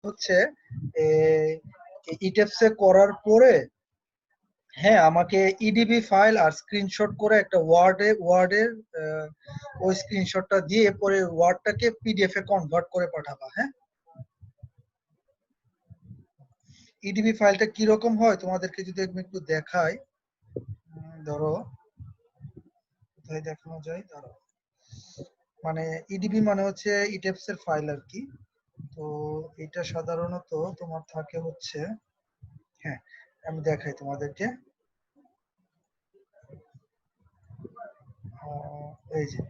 হচ্ছে ইটেপসে করার পরে হ্যাঁ আমাকে ইডিবি ফাইল আর স্ক্রিনশট করে একটা ওয়ার্ডের ওই স্ক্রিনশটটা দিয়ে পরে ওয়ার্ডটাকে পিডিএফ এ কনভার্ট করে পাঠাবা। হ্যাঁ, ইডিবি ফাইলটা কি রকম হয় তোমাদেরকে যদি আমি একটু দেখাই, ধরো কোথায় দেখানো যায়, ধরো মানে ইডিবি মানে হচ্ছে ইটেপস এর ফাইল আর কি। তো এটা সাধারণত তোমার থাকে হচ্ছে, হ্যাঁ আমি দেখাই তোমাদেরকে, এই যে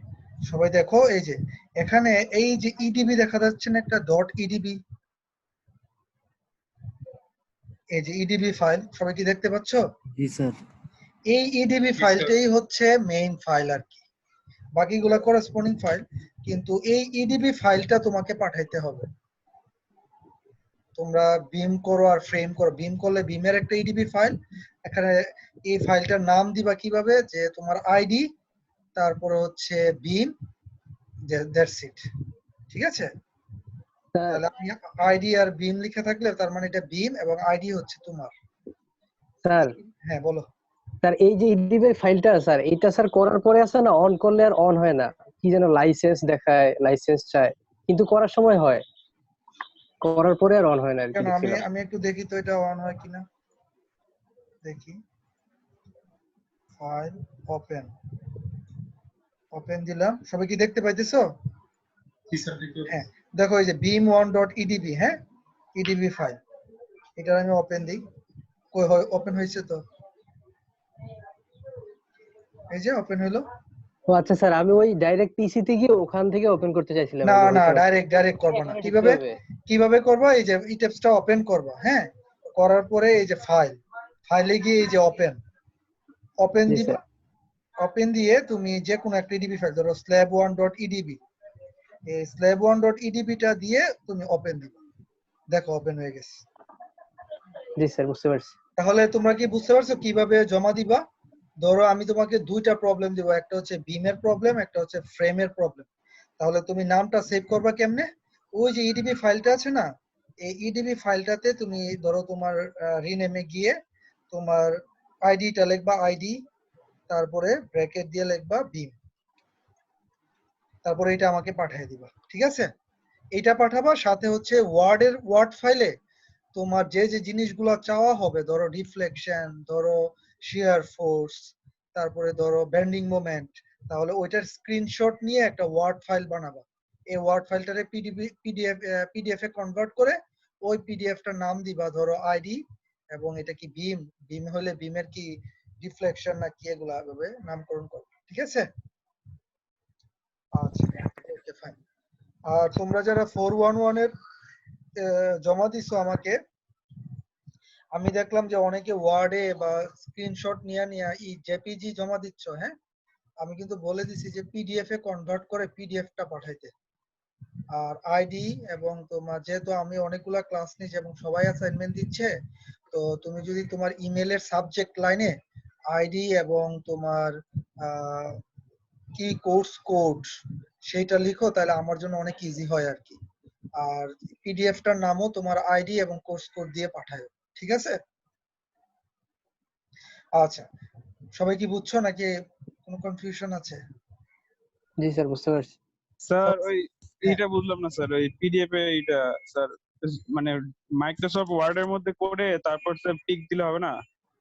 সবাই দেখো, এই যে এখানে এই যে ইডিবি দেখা যাচ্ছে না একটা ডট ইডিবি, এই যে ইডিবি ফাইল সবাই কি দেখতে পাচ্ছ? জি স্যার। এই ইডিবি ফাইলটাই হচ্ছে মেইন ফাইল আর কি, বাকিগুলো করেসপন্ডিং ফাইল। কিন্তু এই ইডিবি ফাইলটা তোমাকে পাঠাইতে হবে। তোমরা বিম করো আর ফ্রেম করো, বিম করলে বিমের একটা ইডিবি ফাইল, এখানে এই ফাইলটার নাম দিবা কিভাবে, যে তোমার আইডি তারপরে হচ্ছে বিম, দ্যাটস ইট। ঠিক আছে, তাহলে আমি আইডি আর বিম লিখে থাকলে তার মানে এটা বিম এবং আইডি হচ্ছে তোমার। স্যার হ্যাঁ বলো। স্যার এই যে ইডিবি ফাইলটা স্যার, এটা স্যার করার পরে আছে না, অন করলে আর অন হয় না, কি যেন লাইসেন্স দেখায়, লাইসেন্স চায়, কিন্তু করার সময় হয়, করার পরে আর অন হয় না আর কি। কেন, আমি দেখছিলাম আমি একটু দেখি তো এটা অন হয় কিনা, দেখি। ফাইল ওপেন, ওপেন দিলাম, সবাই কি দেখতে পাইতেছো? হ্যাঁ দেখো এই যে beam1.edb, হ্যাঁ ইডিবি ফাইল, এটা আমি ওপেন দিই, কই হয় ওপেন হয়েছে তো, এই যে ওপেন হলো। ও আচ্ছা স্যার, আমি ওই ডাইরেক্ট পিসি তে গিয়ে ওখান থেকে ওপেন করতে চাইছিলাম না আর কি, না, ওইটা হচ্ছে। ডাইরেক্ট করবা না। কিভাবে কিভাবে করবা, এই যে ইটেপসটা ওপেন করবা, হ্যাঁ করার পরে এই যে ফাইলে গিয়ে এই যে ওপেন জি দিবা। স্যার। ওপেন দিয়ে তুমি যে কোনো একটা ইডিবি ফাইল, ধরো slab1.edb, এই slab1.edb টা দিয়ে তুমি ওপেন দিবা, দেখো ওপেন হয়ে গেছে। জি স্যার, বুঝতে পারছি। তাহলে তোমরা কি বুঝতে পারছো কিভাবে জমা দিবা? ধরো আমি তোমাকে দুইটা প্রবলেম দিব, একটা হচ্ছে বিমের প্রবলেম, একটা হচ্ছে ফ্রেমের প্রবলেম। তাহলে তুমি নামটা সেভ করবা কেমনে? ওই যে ইডিবি ফাইলটা আছে না, এই ইডিবি ফাইলটাতে তুমি ধরো তোমার রিনেমে গিয়ে তোমার আইডিটা লিখবা আইডি, তারপরে ব্র্যাকেট দিয়ে লিখবা বিম, তারপরে এটা আমাকে পাঠিয়ে দিবা। ঠিক আছে, এটা পাঠাবা, সাথে হচ্ছে ওয়ার্ড ফাইলে তোমার যে যে জিনিসগুলো চাওয়া হবে, ধরো রিফ্লেকশন, ধরো শিয়ার ফোর্স, তারপরে ধরো বেন্ডিং মোমেন্ট, তাহলে ওইটার স্ক্রিনশট নিয়ে একটা ওয়ার্ড ফাইল বানাবা। এই ওয়ার্ড ফাইলটারে পিডিএফ এ কনভার্ট করে ওই পিডিএফটার নাম দিবা ধরো আইডি, এবং এটা কি বিম হলে বিমের কি রিফ্লেকশন না কি, এগুলা ভাবে নামকরণ করো। ঠিক আছে, আচ্ছা ওকে ফাইন। আর তোমরা যারা 411 এর জমা দিছো আমাকে, আমি দেখলাম যে অনেকে ওয়ার্ডে বা স্ক্রিনশট নিয়ে নিয়ে জেপিজি জমা দিচ্ছ। হ্যাঁ, আমি কিন্তু বলে দিছি যে পিডিএফ এ কনভার্ট করে পিডিএফটা পাঠাইতে। আর আইডি এবং তোমার, যেহেতু আমি অনেকগুলা ক্লাস নিচ্ছি এবং সবাই অ্যাসাইনমেন্ট দিচ্ছে, তো তুমি যদি তোমার ইমেলের সাবজেক্ট লাইনে আইডি এবং তোমার কি কোর্স কোড সেইটা লিখো, তাহলে আমার জন্য অনেক ইজি হয় আর কি। আর পিডিএফটার নামও তোমার আইডি এবং কোর্স কোড দিয়ে পাঠায়। ঠিক আছে, আচ্ছা সবাই কি বুঝছো নাকি কোনো কনফিউশন আছে? জি স্যার, বুঝতে পারছি। স্যার ওই হ্যাঁ। এইটা বুঝলাম না স্যার, ওই পিডিএফ এ এইটা স্যার মানে মাইক্রোসফট ওয়ার্ডের মধ্যে করে তারপর স্যার টিক দিলে হবে না?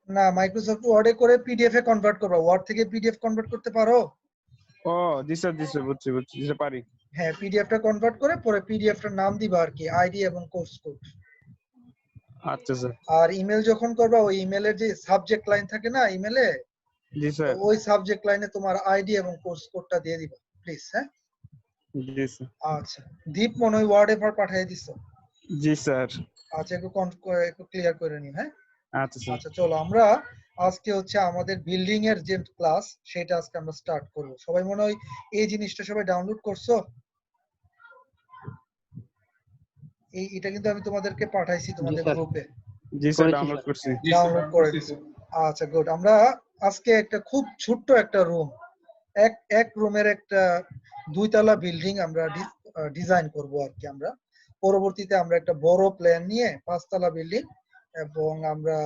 না, মাইক্রোসফট ওয়ার্ডে করে পিডিএফ এ কনভার্ট করবা। ওয়ার্ড থেকে পিডিএফ কনভার্ট করতে পারো? ও জি স্যার, জি স্যার, বুঝছি বুঝছি, জি স্যার পারি। হ্যাঁ, পিডিএফটা কনভার্ট করে পরে পিডিএফটার নাম দিবা আর কি, আইডি এবং কোর্স কোড। আচ্ছা স্যার। আর ইমেল যখন করবা, ওই ইমেলের যে সাবজেক্ট লাইন থাকে না ইমেলে, জি তো স্যার। ওই সাবজেক্ট লাইনে তোমার আইডি এবং কোর্স কোডটা দিয়ে দিবা প্লিজ। হ্যাঁ, জি স্যার। আচ্ছা দীপ মনে হয় ওয়ার্ডে পাঠিয়ে দিছো। জি স্যার। আচ্ছা একটু ক্লিয়ার করে নিন। হ্যাঁ, আচ্ছা স্যার। আচ্ছা চলো আমরা আজকে হচ্ছে আমাদের বিল্ডিং এর যে ক্লাস সেটা আজকে আমরা স্টার্ট করব। সবাই মনে হয় এই জিনিসটা সবাই ডাউনলোড করছো? এটা কিন্তু আমি তোমাদেরকে পাঠাইছি তোমাদের গ্রুপে। জি স্যার, ডাউনলোড করছি। ডাউনলোড করে দিছি। আচ্ছা গুড। আমরা আজকে একটা খুব ছোট্ট একটা রুম, এক রুমের একটা দুইতলা বিল্ডিং আমরা ডিজাইন করব আর কি আমরা। পরবর্তীতে আমরা একটা বড় প্ল্যান নিয়ে 5 তলা বিল্ডিং এবং আমরা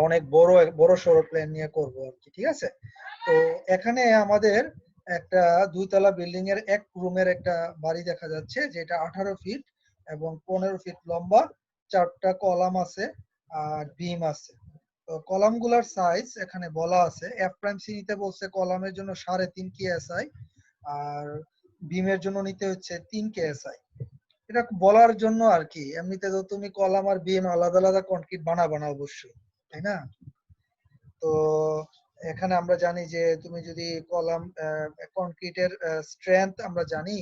অনেক বড় বড় সড়ো প্ল্যান নিয়ে করব আর কি, ঠিক আছে? তো এখানে আমাদের একটা 2 তলা বিল্ডিং এর এক রুমের একটা বাড়ি দেখা যাচ্ছে, যেটা 18 ফিট এবং 15 ফিট লম্বা, 4টা কলাম আছে আর বিম আছে। তো কলাম গুলার সাইজ এখানে বলা আছে, এফ প্রাইম সি নিতে বলছে কলামের জন্য 3.5 কেএসআই আর বিমের জন্য নিতে হচ্ছে 3 কেএসআই। এটা বলার জন্য আর কি, এমনিতে তো তুমি কলাম আর বিম আলাদা আলাদা কনক্রিট বানাবা না অবশ্যই, তাই না? তো এখানে আমরা জানি যে তুমি যদি কলাম কনক্রিটের স্ট্রেংথ আমরা জানি,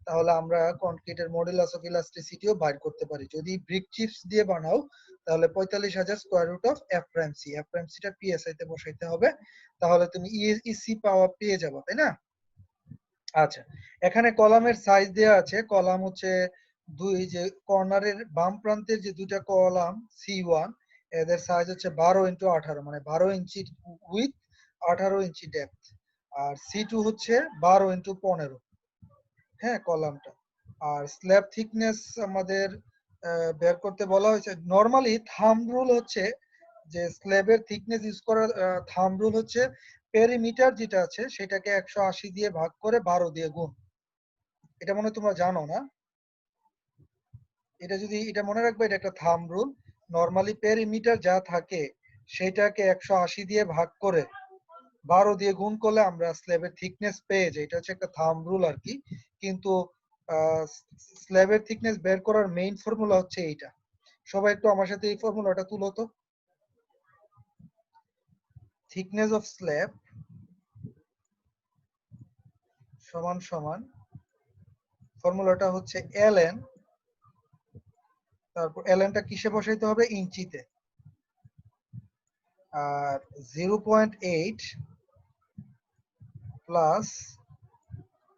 তাহলে আমরা কনক্রিটের মডুলাস অফ ইলাস্টিসিটিও বাইর করতে পারি। যদি ব্রিক চিপস দিয়ে বানাও তাহলে 45,000 square root of F prime C, F prime সিটা পিএসআই তে বসাইতে হবে, তাহলে তুমি ইসি পাওয়া পেয়ে যাবে, তাই না? আচ্ছা, এখানে কলামের সাইজ দেয়া আছে। কলাম হচ্ছে দুই যে কর্নারের বাম প্রান্তের যে দুইটা কলাম C1, এদের সাইজ হচ্ছে 12x18, মানে 12 ইঞ্চি with, 18 inch depth. R C2 হচ্ছে 12x15, হ্যাঁ কলামটা। আর স্ল্যাব থিকনেস আমাদের বের করতে বলা হয়েছে। নরমালি থাম্ব রুল হচ্ছে যে স্ল্যাবের থিকনেস ইউজ করার থাম্ব রুল হচ্ছে পেরিমিটার যেটা আছে সেটাকে 180 দিয়ে ভাগ করে 12 দিয়ে গুণ। এটা মনে হয় তোমরা জানো না? এটা মনে রাখবে, এটা একটা থাম্ব রুল। নরমালি পেরিমিটার যা থাকে সেটাকে 180 দিয়ে ভাগ করে 12 দিয়ে গুণ করলে আমরা স্ল্যাবের থিকনেস পেয়ে যাই। এটা হচ্ছে একটা থাম্ব রুল আর কি। কিন্তু স্ল্যাবের থিকনেস বের করার মেইন ফর্মুলা হচ্ছে এইটা। সবাই একটু আমার সাথে এই ফর্মুলাটা তুলো তো। থিকনেস অফ স্ল্যাব সমান সমান, ফর্মুলাটা হচ্ছে ln, তারপর lnটা কিসে বসাইতে হবে? ইঞ্চিতে। আর 0.8 প্লাস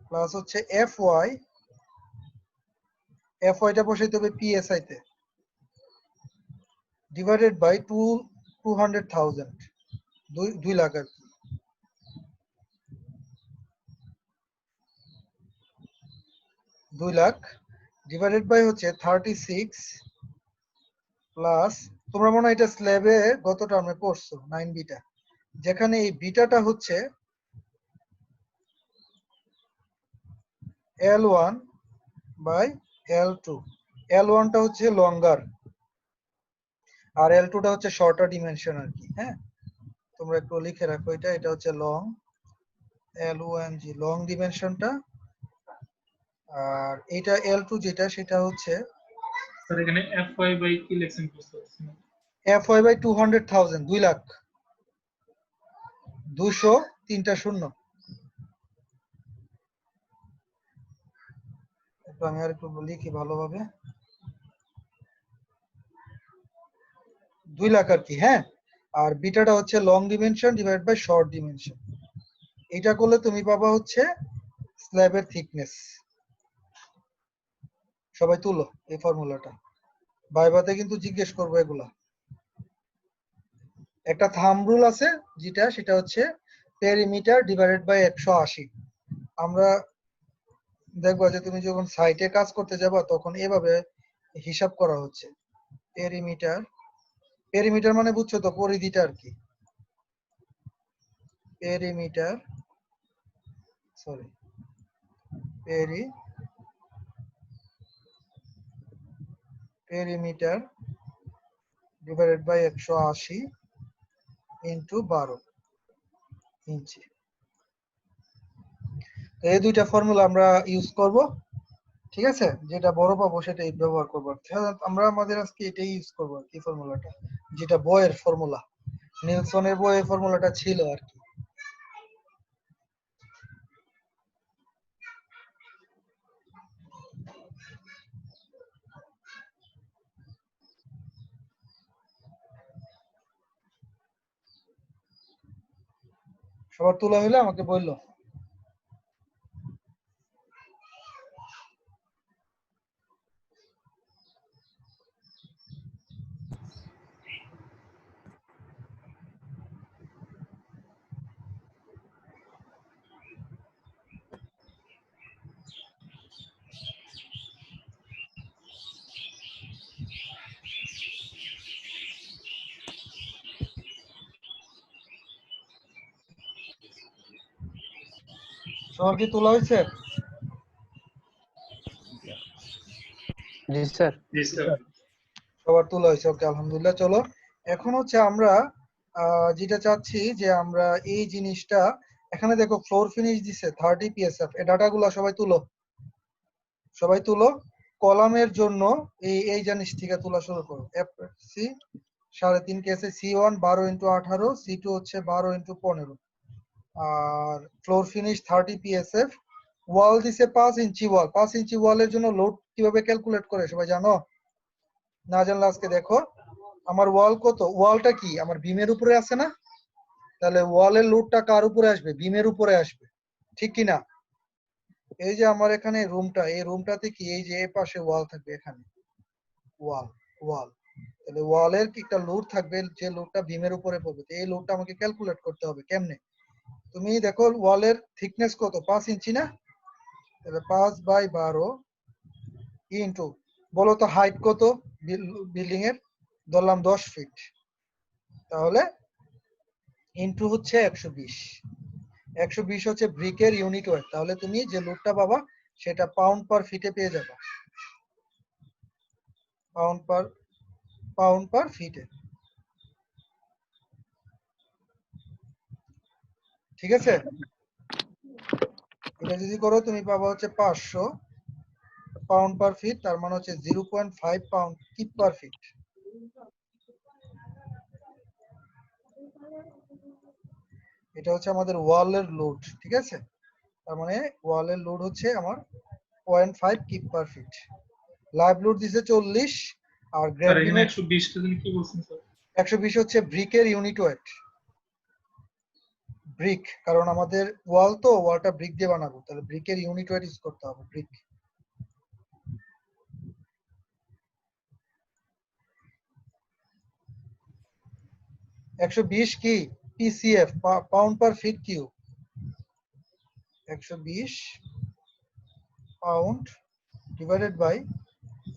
প্লাস হচ্ছে fy, fy-টা বসাইতে হবে psi তে, ডিভাইডেড বাই 200,000, 2 লাখ আর কি। 2 লাখ ডিভাইডেড বাই হচ্ছে 36 প্লাস, তোমরা মনে হয় এটা স্ল্যাবে গত টার্মে পড়ছো 9 বিটা, যেখানে এই বিটাটা হচ্ছে L1 বাই L2। L1টা হচ্ছে লঙ্গার আর L2টা হচ্ছে শর্টার ডিমেনশন আর কি, হ্যাঁ? তোমরা একটু লিখে রাখো এটা, এটা হচ্ছে লং, L1G লং ডিমেনশনটা, আর এটা L2 যেটা সেটা হচ্ছে স্যার এখানে fy বাই কি লেখছেন বুঝতে পারছি না। fy বাই 200,000, 2 লাখ, 200 তিনটা শূন্য। একটু আমি আর একটু লিখি ভালোভাবে, 2 লাখ আর কি, হ্যাঁ? আর বিটাটা হচ্ছে long dimension divide by short dimension. এটা করলে তুমি পাবা হচ্ছে স্ল্যাবের থিকনেস। সবাই তুলো এই ফর্মুলাটা, ভাইভাতে কিন্তু জিজ্ঞেস করবো এগুলা। একটা থাম্ব রুল আছে যেটা, সেটা হচ্ছে পেরিমিটার ডিভাইডেড বাই 180। আমরা দেখবো যে তুমি যখন সাইটে কাজ করতে যাবা তখন এভাবে হিসাব করা হচ্ছে। পেরিমিটার, পেরিমিটার মানে বুঝছো তো, পরিধিটা আর কি। Perimeter, sorry, perimeter divided by 180 into 12 inch. এই দুইটা ফর্মুলা আমরা ইউজ করব, ঠিক আছে? যেটা বড় পাবো সেটাই ব্যবহার করবো। আমরা আমাদের আজকে এটাই ইউজ করবো আর কি, ফর্মুলাটা যেটা বইয়ের ফর্মুলা, নিউটনের বইয়ে ফর্মুলাটা ছিল আর কি। সবার তোলা হলে আমাকে বললো। সবার কি তোলা হয়েছে? জি স্যার। জি স্যার। সবার তোলা হয়েছে, ওকে আলহামদুলিল্লাহ। চলো এখন হচ্ছে আমরা যেটা চাচ্ছি যে আমরা এই জিনিসটা, এখানে দেখো ফ্লোর ফিনিশ দিছে 30 পিএসএফ, এই ডাটাগুলো সবাই তুলো, সবাই তুলো। কলামের জন্য এই এই জিনিস থেকে তোলা শুরু করো। সি 3.5 কেসে C1 12x18, C2 হচ্ছে 12x15, আর ফ্লোর ফিনিশ 30 পিএসএফ। ওয়াল দিছে 5 ইঞ্চি ওয়াল। 5 ইঞ্চি ওয়ালের জন্য লোড কিভাবে ক্যালকুলেট করে সবাই জানো? না জানলে আজকে দেখো। আমার ওয়াল কত? ওয়ালটা কি আমার বিমের উপরে আছে না? তাহলে ওয়ালের লোডটা কার উপরে আসবে? বিমের উপরে আসবে, ঠিক কি না? এই যে আমার এখানে রুমটা, এই রুমটাতে কি এই যে এই পাশে ওয়াল থাকবে, এখানে ওয়াল ওয়াল, তাহলে ওয়ালের কি একটা লোড থাকবে, যে লোডটা বিমের উপরে পড়বে। তো এই লোডটা আমাকে ক্যালকুলেট করতে হবে। কেমনে? তুমি দেখো ওয়ালের থিকনেস কত? 5 ইঞ্চি না? তাহলে 5/12 ইন্টু, বলো তো হাইট কত বিল্ডিং এর? ধরলাম 10 ফিট, তাহলে ইন্টু হচ্ছে 120। 120 হচ্ছে ব্রিকের ইউনিট ওয়েট। তাহলে তুমি যে লোডটা পাবা সেটা পাউন্ড পার ফিটে পেয়ে যাবা, পাউন্ড পার ফিটে। ঠিক আছে? এটা যদি করো তুমি পাবা হচ্ছে 500 পাউন্ড পার ফিট, তার মানে হচ্ছে 0.5 পাউন্ড কিপ পার ফিট। এটা হচ্ছে আমাদের ওয়ালের লোড, ঠিক আছে? তার মানে ওয়ালের লোড হচ্ছে আমার 0.5 কিপ পার ফিট। লাইভ লোড দিছে 40, আর স্যার গ্রেড এখানে বিমের 120 টা দিন কি বলছেন স্যার? 120 হচ্ছে ব্রিকের ইউনিট ওয়েট। ব্রিক, কারণ আমাদের ওয়াল, তো ওয়ালটা ব্রিক দিয়ে বানাবো, তাহলে ব্রিকের ইউনিট ওয়েট ইউজ করতে হবে, ব্রিক। একশো 20 কি PCF, pound per feet cube. 120 pound divided by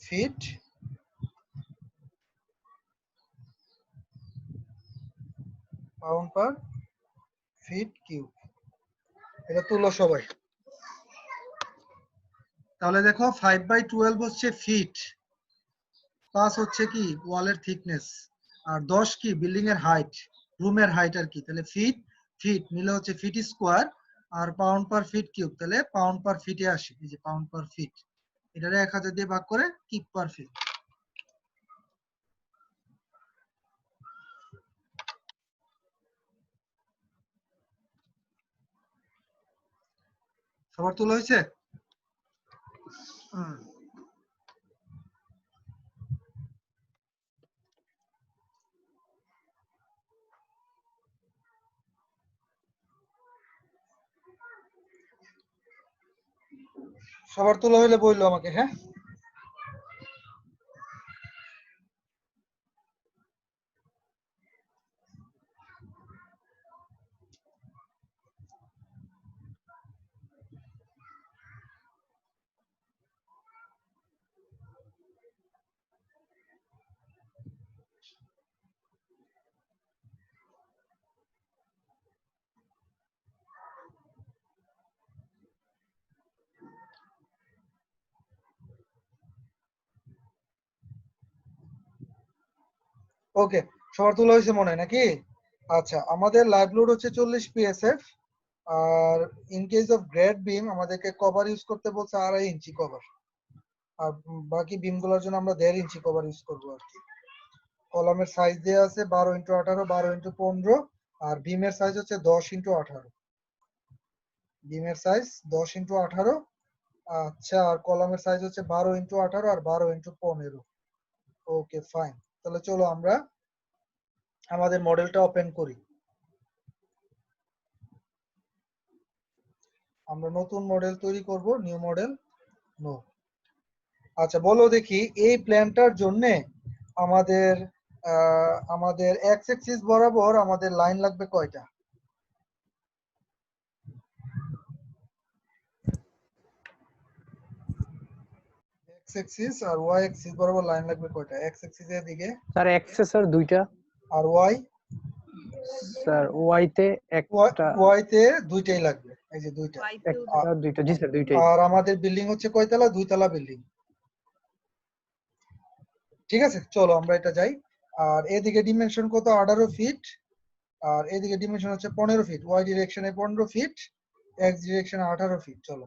feet, pound per feet cube. এটা তুলো সবাই। তাহলে দেখো 5/12 হচ্ছে ফিট, 5 হচ্ছে কি ওয়ালের থিকনেস, আর 10 কি বিল্ডিং এর হাইট, রুমের হাইট আর কি। তাহলে ফিট ফিট মিলে হচ্ছে ফিট স্কোয়ার, আর পাউন্ড পার ফিট কিউব, তাহলে পাউন্ড পার ফিটে আসে। এই যে পাউন্ড পার ফিট, এটারে 1000 দিয়ে ভাগ করে কিপ পার ফিট। সবার তোলা হয়েছে? সবার তোলা হইলে বললো আমাকে, হ্যাঁ? ওকে, সবার তোলা হয়েছে মনে হয় নাকি? আচ্ছা, আমাদের লাইভ লোড হচ্ছে 40 পিএসএফ, আর in case of grade beam আমাদেরকে কভার ইউজ করতে বলছে 2.5 ইঞ্চি কভার, আর বাকি বিম গুলোর জন্য আমরা 1.5 ইঞ্চি কভার ইউজ করবো আর কি। কলামের সাইজ দেওয়া আছে 12x18, 12x15, আর বিমের সাইজ হচ্ছে 10x18। বিমের সাইজ 10x18। আচ্ছা, আর কলামের সাইজ হচ্ছে 12x18 আর 12x15। Okay fine. তাহলে চলো আমরা আমাদের মডেলটা ওপেন করি। আমরা নতুন মডেল তৈরি করব, নিউ মডেল, নো। আচ্ছা বলো দেখি, এই প্ল্যানটার জন্য আমাদের আমাদের এক্স অ্যাক্সিস বরাবর আমাদের লাইন লাগবে কয়টা? এক্স অ্যাক্সিস আর ওয়াই অ্যাক্সিস বরাবর লাইন লাগবে কয়টা? এক্স অ্যাক্সিসের দিকে স্যার এক্সে স্যার দুইটা, আর ওয়াই, স্যার ওয়াই তে একটা। ওয়াই তে দুইটাই লাগবে। এই যে দুইটা। একটা দুইটা, জি স্যার দুইটাই। আর আমাদের বিল্ডিং হচ্ছে কয়তলা? 2 তলা বিল্ডিং। ঠিক আছে, চলো আমরা এটা যাই। আর এদিকে ডিমেনশন কত? 18 ফিট। আর এদিকে ডিমেনশন হচ্ছে 15 ফিট। ওয়াই ডিরেকশনে 15 ফিট, এক্স ডিরেকশনে 18 ফিট। চলো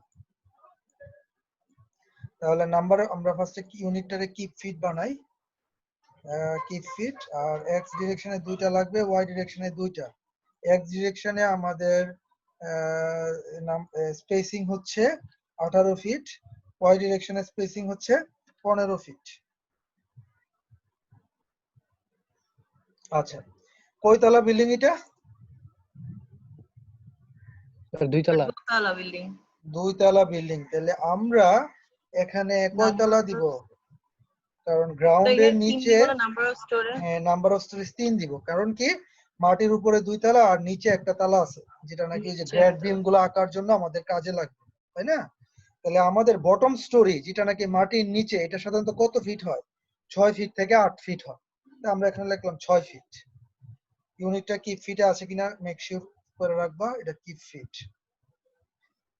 তাহলে নাম্বার আমরা ফার্স্টে কি ইউনিটটারে কিপ ফিট বানাই। Kip feet. আর এক্স ডিরেকশনে দুইটা লাগবে, ওয়াই ডিরেকশনে দুইটা। এক্স ডিরেকশনে আমাদের স্পেসিং হচ্ছে 18 ফিট, ওয়াই ডিরেকশনে স্পেসিং হচ্ছে 15 ফিট। আচ্ছা, কয়তলা বিল্ডিং এটা? দুইতলা। দোতলা বিল্ডিং। 2 তলা বিল্ডিং। তাহলে আমরা এখানে কয়তলা দিব? কারণ গ্রাউন্ডের নিচে নাম্বার অফ স্টোরে, হ্যাঁ নাম্বার অফ স্টোরেজ 3 দিব। কারণ কি মাটির উপরে 2 তলা আর নিচে একটা তলা আছে, যেটা নাকি ওই যে গ্রেড বিম গুলো আঁকার জন্য আমাদের কাজে লাগবে, তাই না? তাহলে আমাদের বটম স্টোরি যেটা নাকি মাটির নিচে, এটা সাধারণত কত ফিট হয়? 6 ফিট থেকে 8 ফিট হয়। তাই আমরা এখানে লিখলাম 6 ফিট। ইউনিটটা কি ফিটে আছে কিনা মেক শিওর করে রাখবা, এটা কি ফিট।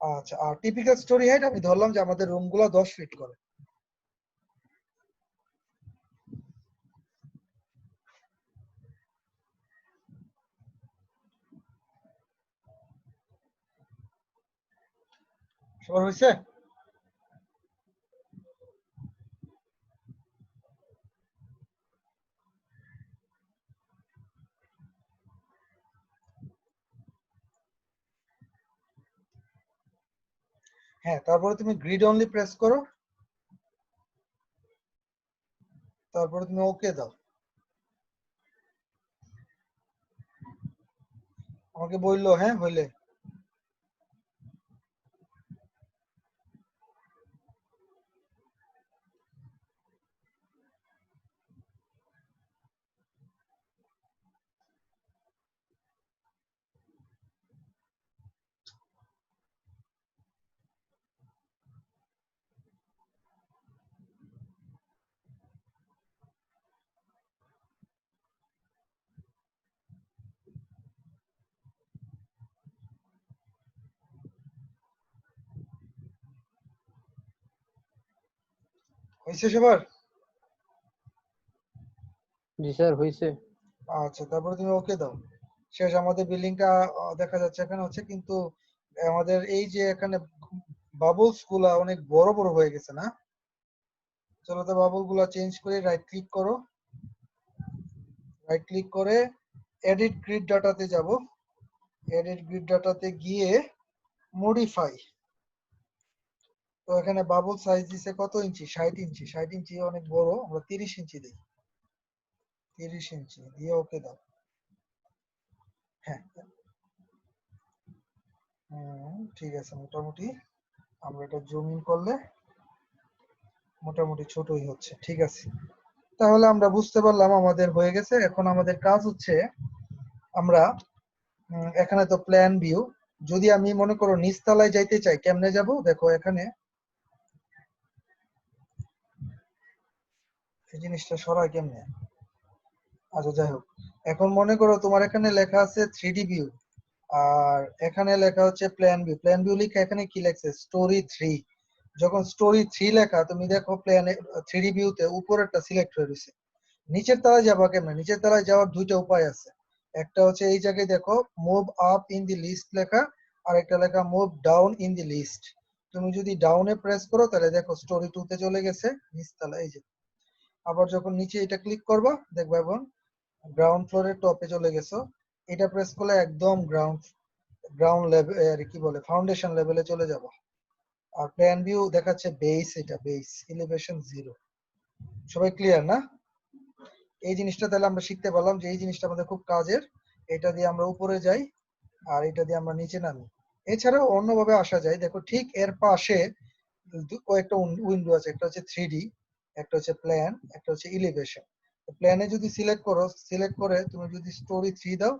আচ্ছা, আর টিপিক্যাল স্টোরি হাইট আমি ধরলাম যে আমাদের রুমগুলো 10 ফিট করে। সবার হয়েছে? হ্যাঁ, তারপরে তুমি গ্রিড অনলি প্রেস করো, তারপরে তুমি ওকে দাও। আমাকে বললো হ্যাঁ হইলে। হয়েছে সবার? জি স্যার হইছে। আচ্ছা, তারপরে তুমি ওকে দাও। শেষ। আমাদের বিল্ডিংটা দেখা যাচ্ছে এখানে হচ্ছে, কিন্তু আমাদের এই যে এখানে বাবলস গুলা অনেক বড় বড় হয়ে গেছে না? চলো তো বাবল গুলা চেঞ্জ করে রাইট ক্লিক করো, রাইট ক্লিক করে এডিট গ্রিড ডাটাতে যাব। এডিট গ্রিড ডাটাতে গিয়ে মডিফাই। তো এখানে বাবল সাইজ দিছে কত ইঞ্চি? 60 ইঞ্চি। 60 ইঞ্চি অনেক বড়, আমরা 30 ইঞ্চি দিই। 30 ইঞ্চি দিয়ে ওকে দাও। হ্যাঁ, ঠিক আছে। মোটামুটি আমরা এটা জুম ইন করলে মোটামুটি ছোটই হচ্ছে। ঠিক আছে, তাহলে আমরা বুঝতে পারলাম আমাদের হয়ে গেছে। এখন আমাদের কাজ হচ্ছে আমরা এখানে তো প্ল্যান ভিউ, যদি আমি মনে করো নিচতলায় যাইতে চাই, কেমনে যাব? দেখো এখানে এই জিনিসটা সরাই কেমনে। আচ্ছা যাই হোক, এখন মনে করো তোমার এখানে লেখা আছে 3D ভিউ, আর এখানে লেখা হচ্ছে প্ল্যান ভিউ। প্ল্যান ভিউ লিখে এখানে কি লেখছে? স্টোরি 3। যখন স্টোরি 3 লেখা, তুমি দেখো প্ল্যানে 3D ভিউতে উপরেরটা সিলেক্ট হয়ে রয়েছে। নিচের তলায় যাবা কেমনে? নিচের তলায় যাওয়ার দুইটা উপায় আছে। একটা হচ্ছে এই জায়গায় দেখো move up in the list লেখা, আর একটা লেখা move down in the list. তুমি যদি ডাউনে প্রেস করো তাহলে দেখো স্টোরি 2 তে চলে গেছে নিচতলা, এই যে। আবার যখন নিচে এটা ক্লিক করবা দেখবা এখন গ্রাউন্ড ফ্লোরের টপে চলে গেছো। এটা প্রেস করলে একদম গ্রাউন্ড গ্রাউন্ড লেভেল, আর কি বলে, ফাউন্ডেশন লেভেলে চলে যাব। আর প্ল্যান ভিউ দেখাচ্ছে বেস, এটা বেস এলিভেশন 0। সবাই ক্লিয়ার না? এই জিনিসটা তাহলে আমরা শিখতে পারলাম যে এই জিনিসটা আমাদের খুব কাজের। এটা দিয়ে আমরা উপরে যাই আর এটা দিয়ে আমরা নিচে নামি। এছাড়াও অন্যভাবে আসা যায়। দেখো ঠিক এর পাশে কয়েকটা উইন্ডো আছে, একটা হচ্ছে 3D, একটা হচ্ছে প্ল্যান, একটা হচ্ছে এলিভেশন। প্ল্যানে যদি সিলেক্ট করো, সিলেক্ট করে তুমি যদি স্টোরি 3 দাও,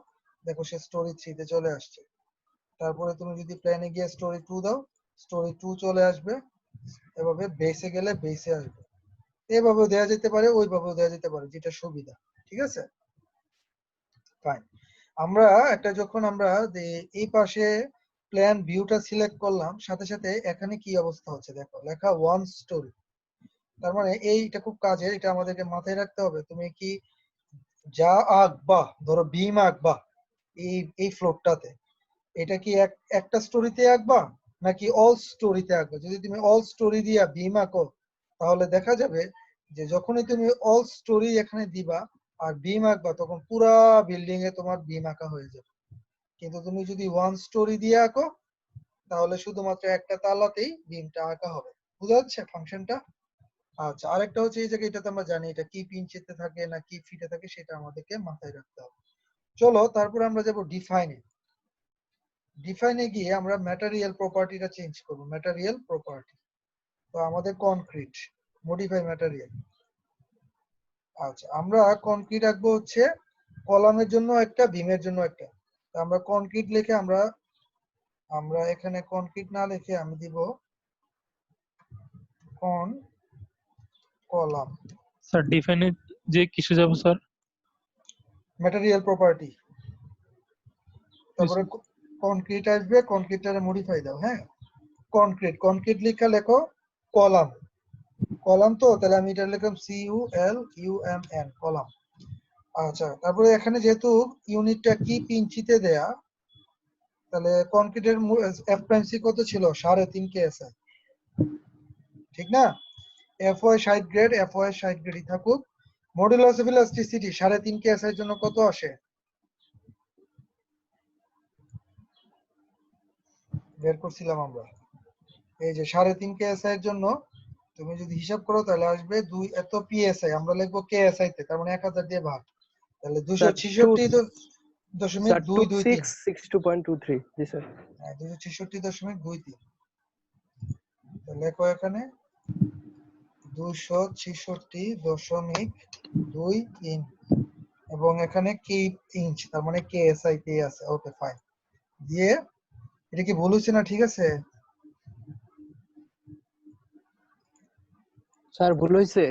দেখো সে স্টোরি 3 তে চলে আসছে। তারপরে তুমি যদি প্ল্যানে গিয়ে স্টোরি 2 দাও, স্টোরি 2 চলে আসবে। এভাবে বেসে গেলে বেসে আসবে। এভাবেও দেওয়া যেতে পারে, ওইভাবেও দেওয়া যেতে পারে, যেটা সুবিধা। ঠিক আছে, ফাইন। আমরা একটা যখন আমরা এই পাশে প্ল্যান ভিউটা সিলেক্ট করলাম, সাথে সাথে এখানে কি অবস্থা হচ্ছে দেখো, লেখা 1 স্টোরি। তার মানে এইটা খুব কাজের, এটা আমাদেরকে মাথায় রাখতে হবে। তুমি কি যা আঁকবা, ধরো বিম আঁকবা এই ফ্লোরটাতে, এটা কি একটা স্টোরিতে আঁকবা নাকি অল স্টোরিতে আঁকবা? যদি তুমি অল স্টোরি দিয়া বিম আঁকো, তাহলে দেখা যাবে যে যখনই তুমি অল স্টোরি এখানে দিবা আর বিম আঁকবা, তখন পুরা বিল্ডিং এ তোমার বিম আঁকা হয়ে যাবে। কিন্তু তুমি যদি 1 স্টোরি দিয়ে আঁকো, তাহলে শুধুমাত্র একটা তালাতেই বিমটা আঁকা হবে। বুঝা যাচ্ছে ফাংশনটা? আচ্ছা, আরেকটা হচ্ছে এই জায়গায়, এটা তো আমরা জানি এটা কি ইঞ্চিতে থাকে না কি ফিটে থাকে, সেটা আমাদেরকে মাথায় রাখতে হবে। চলো তারপরে আমরা যাব ডিফাইনে। ডিফাইনে গিয়ে আমরা ম্যাটেরিয়াল প্রপার্টিটা চেঞ্জ করব। ম্যাটেরিয়াল প্রপার্টি, তো আমাদের কনক্রিট, মডিফাই ম্যাটেরিয়াল। আচ্ছা, আমরা কনক্রিট রাখবো হচ্ছে কলামের জন্য একটা, বিমের জন্য একটা। তো আমরা কনক্রিট লিখে আমরা এখানে কনক্রিট না লিখে আমি দিব কলাম। স্যার ডিফাইনে যে কিসে যাব স্যার? ম্যাটেরিয়াল প্রপার্টি, তারপরে কনক্রিট আসবে, কনক্রিটটারে মডিফাই দাও। হ্যাঁ, কনক্রিট লিখা লেখো কলাম। কলাম তো তাহলে আমি এটা লিখলাম CULUMN, কলাম। আচ্ছা, তারপরে এখানে যেহেতু ইউনিটটা কি ইঞ্চিতে দেয়া, তাহলে কনক্রিটের এফ কত ছিল? 3.5 KSI, ঠিক না? FY 60 গ্রেড, FY 60 গ্রেডই থাকুক। মডুলাস অফ ইলাস্টিসিটি 3.5 KSI এর জন্য কত আসে বের করছিলাম আমরা। এই যে 3.5 KSI এর জন্য তুমি যদি হিসাব করো তাহলে আসবে 2 এত PSI, আমরা লিখবো KSI তে, তার মানে 1000 দিয়ে ভাগ, তাহলে স্যার 266.223। 2662.23 জি স্যার। হ্যাঁ, 266.23। লেখো এখানে 266.23 এবং এখানে কি ইঞ্চ, তার মানে KSI তে আছে। Okay fine. দিয়ে এটা কি ভুল হচ্ছে না? ঠিক আছে স্যার ভুল হয়েছে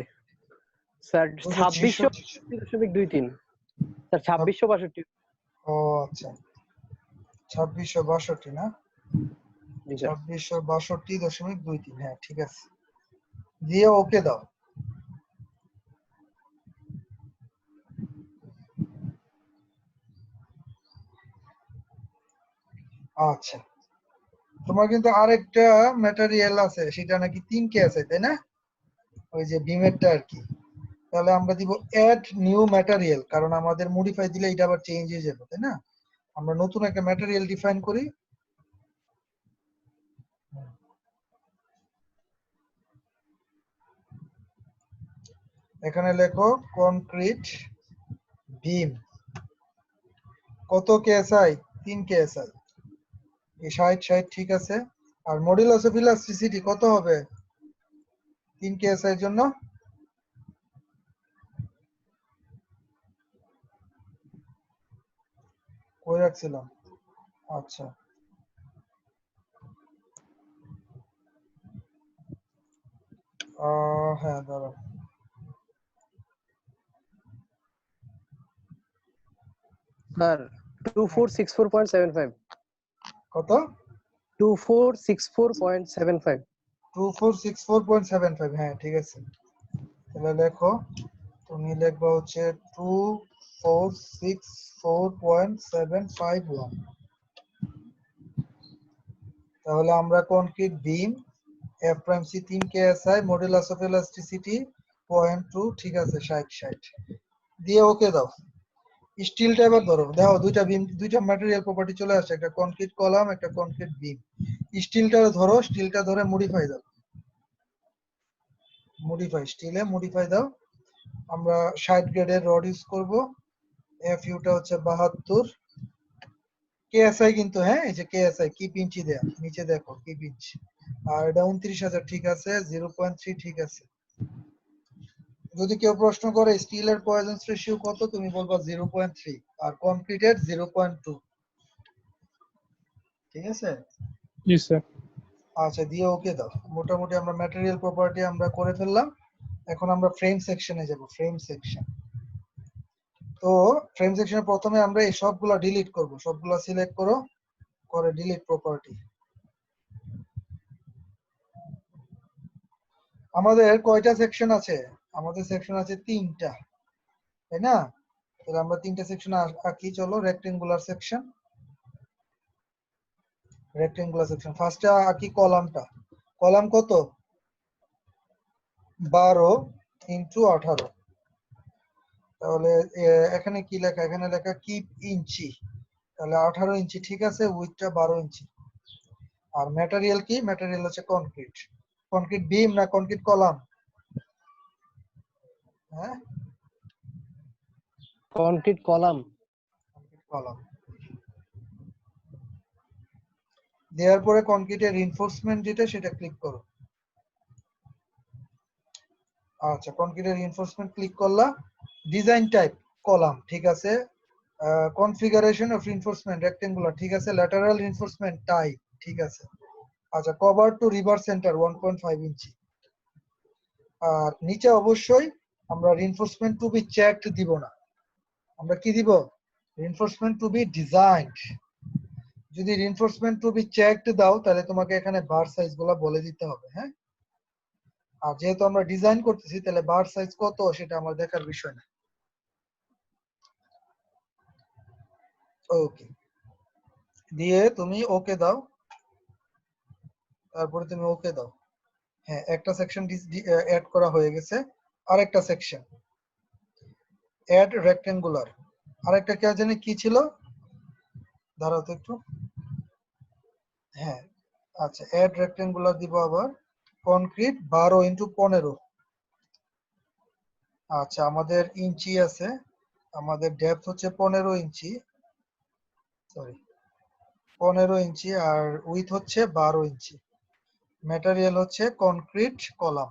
স্যার, 266। 2662.23 স্যার, 2662। ও আচ্ছা, 2662 না, জি স্যার। 2662.23। হ্যাঁ ঠিক আছে, দিয়ে ওকে দাও। আচ্ছা, তোমার কিন্তু আরেকটা ম্যাটেরিয়াল আছে, সেটা নাকি 3K আছে, তাই না? ওই যে বিমেরটা আর কি। তাহলে আমরা দিব অ্যাড নিউ ম্যাটেরিয়াল, কারণ আমাদের মডিফাই দিলে এটা আবার চেঞ্জ হয়ে যাবে, তাই না? আমরা নতুন একটা ম্যাটেরিয়াল ডিফাইন করি। এখানে লেখো কনক্রিট বিম, কত KSI? 3 KSI। এই 60 ঠিক আছে। আর মডুলাস অফ ইলাস্টিসিটি কত হবে 3 KSI এর জন্য? কই রাখছিলাম? আচ্ছা, হ্যাঁ দাঁড়াও, স্যার 2464.75। কত? 2464.75। 2464.75, হ্যাঁ ঠিক আছে। তাহলে লেখো, তুমি লিখবা হচ্ছে 2464.751। তাহলে আমরা concrete beam FMC 3 KSI, modulus of elasticity 0.2, ঠিক আছে 60 দিয়ে ওকে দাও। স্টিলটা এবার ধরো, দেখো দুইটা বিম, দুইটা ম্যাটেরিয়াল প্রপার্টি চলে আসছে, একটা কনক্রিট কলাম, একটা কনক্রিট বিম। স্টিলটা ধরো, স্টিলটা ধরে মডিফাই দাও, স্টিলে মডিফাই দাও। আমরা 60 গ্রেডের রড ইউজ করব। FUটা হচ্ছে 72 KSI কিন্তু, হ্যাঁ এই যে KSI কি ইঞ্চি দেয়া, নিচে দেখো কি ইঞ্চ। আর এটা 29000 ঠিক আছে, 0.3 ঠিক আছে। যদি কেউ প্রশ্ন করে স্টিলের পয়জনস রেশিও কত, তুমি বলবা 0.3 আর কনক্রিটের 0.2, ঠিক আছে? জি স্যার। আচ্ছা, দিয়ে ওকে দাও। মোটামুটি আমরা ম্যাটেরিয়াল প্রপার্টি আমরা করে ফেললাম। এখন আমরা ফ্রেম সেকশনে যাব। ফ্রেম সেকশন, তো ফ্রেম সেকশনে প্রথমে আমরা এই সবগুলা ডিলিট করব। সবগুলা সিলেক্ট করো, করে ডিলিট প্রপার্টি। আমাদের কয়টা সেকশন আছে? আমাদের সেকশন আছে 3টা, তাই না? তাহলে আমরা 3টা সেকশন আঁকি। চলো, রেক্টেঙ্গুলার সেকশন। রেক্টেঙ্গুলার সেকশন ফার্স্টে আঁকি কলামটা। কলাম কত? 12 ইন্টু 18। তাহলে এখানে কি লেখা? এখানে লেখা কিপ ইঞ্চি। তাহলে 18 ইঞ্চি, ঠিক আছে। উইথটা 12 ইঞ্চি। আর ম্যাটেরিয়াল কি? ম্যাটেরিয়াল হচ্ছে কনক্রিট। কনক্রিট বিম না কনক্রিট কলাম? হ্যাঁ, কনক্রিট কলাম। Concrete column. দেওয়ার পরে কনক্রিটের রিইনফোর্সমেন্ট যেটা, সেটা ক্লিক করো। আচ্ছা, কনক্রিটের রিইনফোর্সমেন্ট ক্লিক করলা। ডিজাইন টাইপ কলাম, ঠিক আছে। কনফিগারেশন অফ রিইনফোর্সমেন্ট রেক্টেঙ্গুলার, ঠিক আছে। ল্যাটারাল রিইনফোর্সমেন্ট টাইপ, ঠিক আছে। আচ্ছা, কভার টু রিভার সেন্টার 1.5 ইঞ্চি। আর নিচে অবশ্যই আমরা রিইনফোর্সমেন্ট টু বি চেকড দিব না, আমরা কি দিব? Reinforcement to be designed. যদি রিইনফোর্সমেন্ট টু বি চেকড দাও, তাহলে তোমাকে এখানে বার সাইজ গুলো বলে দিতে হবে, হ্যাঁ। আর যেহেতু আমরা ডিজাইন করতেছি, তাহলে বার সাইজ কত সেটা আমার দেখার বিষয় না। ওকে দিয়ে তুমি ওকে দাও, তারপরে তুমি ওকে দাও। হ্যাঁ, একটা সেকশন অ্যাড করা হয়ে গেছে। আরেকটা সেকশন অ্যাড রেক্টেঙ্গুলার। আরেকটা কে জানি কি ছিল, দাঁড়াও তো একটু। হ্যাঁ, আচ্ছা, অ্যাড রেক্টেঙ্গুলার দিব আবার। Concrete 12 into 15। আচ্ছা, আমাদের ইঞ্চি আছে, আমাদের ডেপথ হচ্ছে 15 ইঞ্চি, সরি 15 ইঞ্চি, আর উইথ হচ্ছে 12 ইঞ্চি। ম্যাটেরিয়াল হচ্ছে কনক্রিট কলাম।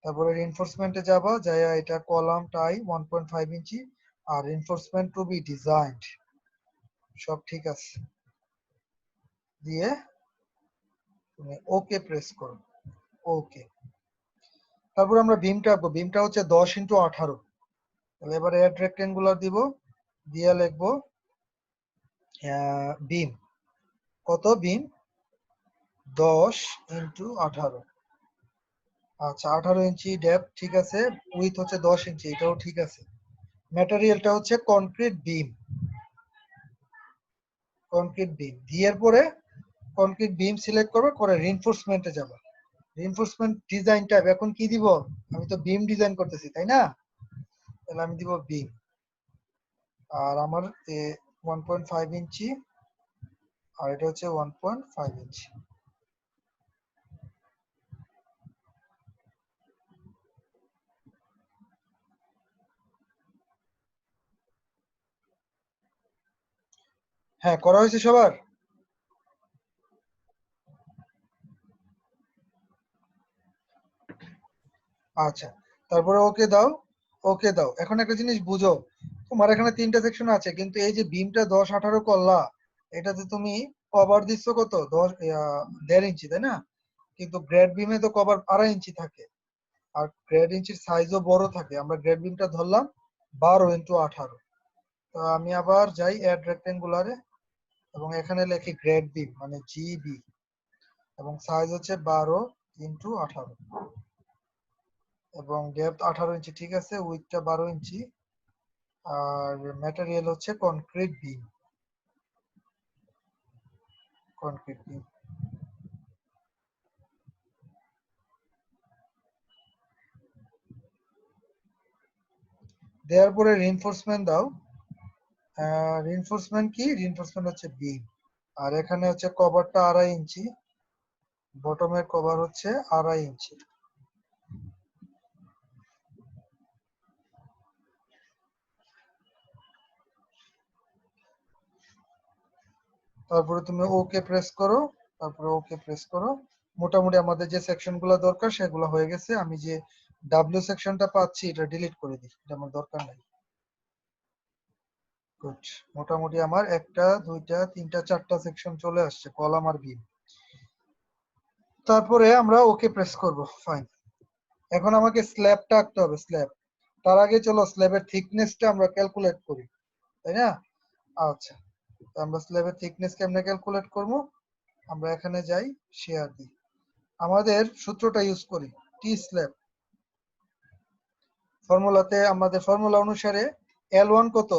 তারপরে রিইনফোর্সমেন্টে যাবা, যায় এটা column tie 1.5 inch, R reinforcement to be designed, সব ঠিক আছে। দিয়ে তুমি ওকে প্রেস করো। ওকে, তারপর আমরা বিমটা আঁকবো। বিমটা হচ্ছে 10 ইন্টু 18। তাহলে এবার অ্যাড রেক্টেঙ্গুলার দিব, দিয়ে লিখবো বিম। কত বিম? 10 ইন্টু 18। আচ্ছা, 18 ইঞ্চি ডেপথ, ঠিক আছে। উইথ হচ্ছে 10 ইঞ্চি, এটাও ঠিক আছে। ম্যাটেরিয়ালটা হচ্ছে কনক্রিট বিম। কনক্রিট বিম দিয়ে পরে কনক্রিট বিম সিলেক্ট করবে, করে রিইনফোর্সমেন্টে যাবে। রিইনফোর্সমেন্ট ডিজাইন টাইপ এখন কি দিব? আমি তো বিম ডিজাইন করতেছি, তাই না? তাহলে আমি দিব বিম। আর আমার 1.5 ইঞ্চি, আর এটা হচ্ছে 1.5 ইঞ্চি। হ্যাঁ, করা হয়েছে সবার? আচ্ছা, তারপরে ওকে দাও। ওকে দাও। এখন একটা জিনিস বুঝো, তোমার এখানে 3টা সেকশন আছে, কিন্তু এই যে বিমটা 10-18 করলা, এটাতে তুমি কভার দিচ্ছ কত? 1.5 ইঞ্চি, তাই না? কিন্তু গ্রেড বিমে তো কভার 2.5 ইঞ্চি থাকে, আর গ্রেড ইঞ্চির সাইজও বড় থাকে। আমরা গ্রেড বিমটা ধরলাম 12 ইন্টু 18। তো আমি আবার যাই অ্যাড রেক্টেঙ্গুলারে, এবং এখানে লিখি গ্রেড বিম মানে জিবি, এবং সাইজ হচ্ছে 12 ইন্টু 18, এবং ডেপথ 18 ইঞ্চি, ঠিক আছে। উইথটা 12 ইঞ্চি, আর ম্যাটেরিয়াল হচ্ছে কনক্রিট বিম। কনক্রিট বিম দেওয়ার পরে রিইনফোর্সমেন্ট দাও। রিইনফোর্সমেন্ট কি? রিইনফোর্সমেন্ট হচ্ছে বিম। আর এখানে হচ্ছে কভারটা 2.5 ইঞ্চি, বটমের কভার হচ্ছে 2.5 ইঞ্চি। তারপরে তুমি ওকে প্রেস করো। তারপরে ওকে প্রেস করো। মোটামুটি আমাদের যে সেকশন গুলো দরকার সেগুলো হয়ে গেছে। আমি যে ডাব্লিউ সেকশনটা পাচ্ছি এটা ডিলিট করে দিই, এটা আমার দরকার নাই। গুড, মোটামুটি আমার 1টা 2টা 3টা 4টা সেকশন চলে আসছে, কলাম আর বিম। তারপরে আমরা ওকে প্রেস করব। ফাইন, এখন আমাকে স্ল্যাবটা আঁকতে হবে। স্ল্যাব, তার আগে চলো স্ল্যাবের থিকনেসটা আমরা ক্যালকুলেট করি, তাই না? আচ্ছা, আমরা স্ল্যাবের থিকনেস কেমনে ক্যালকুলেট করব? আমরা এখানে যাই, শেয়ার দিই, আমাদের সূত্রটা ইউজ করি, টি স্ল্যাব ফর্মুলাতে, আমাদের ফর্মুলা অনুসারে L1 কত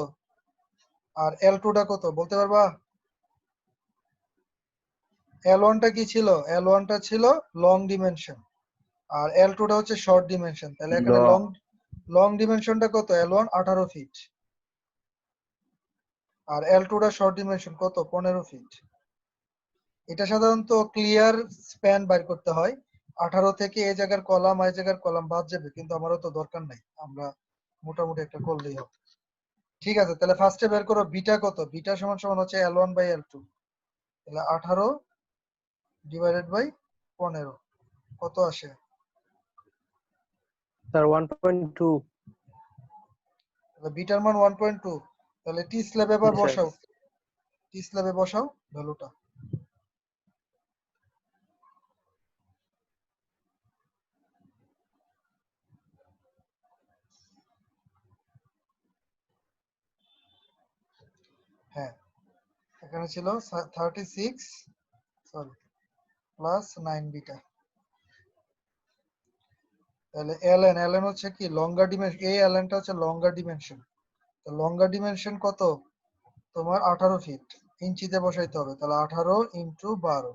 আর L2 টা কত বলতে পারবা? L1 টা কি ছিল? L1 টা ছিল লং ডিমেনশন আর L2 টা হচ্ছে শর্ট ডিমেনশন। তাহলে এখানে লং লং ডিমেনশনটা কত? L1 18 ফিট আর L2 টা শর্ট ডিমেনশন কত? 15 ফিট। এটা সাধারণত ক্লিয়ার স্প্যান বাইর করতে হয়, 18 থেকে এই জায়গার কলাম এই জায়গার কলাম বাদ যাবে, কিন্তু আমারও তো দরকার নাই, আমরা মোটামুটি একটা করলেই হবে। ঠিক আছে, তাহলে ফার্স্টে বের করো বিটা কত। বিটা সমান সমান হচ্ছে L1 বাই L2, তাহলে 18 ডিভাইডেড বাই 15 কত আসে? স্যার 1.2। তাহলে বিটার মান 1.2। তাহলে টি স্ল্যাবে এবার বসাও, টি স্ল্যাবে বসাও ভ্যালুটা। হ্যাঁ, এখানে ছিল 36 সরি প্লাস 9 বিটা। তাহলে ln হচ্ছে কি লঙ্গার ডিমেনশন, এই lnটা হচ্ছে লঙ্গার ডিমেনশন। তো লঙ্গার ডিমেনশন কত তোমার? 18 ফিট, ইঞ্চিতে বসাইতে হবে, তাহলে 18 ইন্টু 12।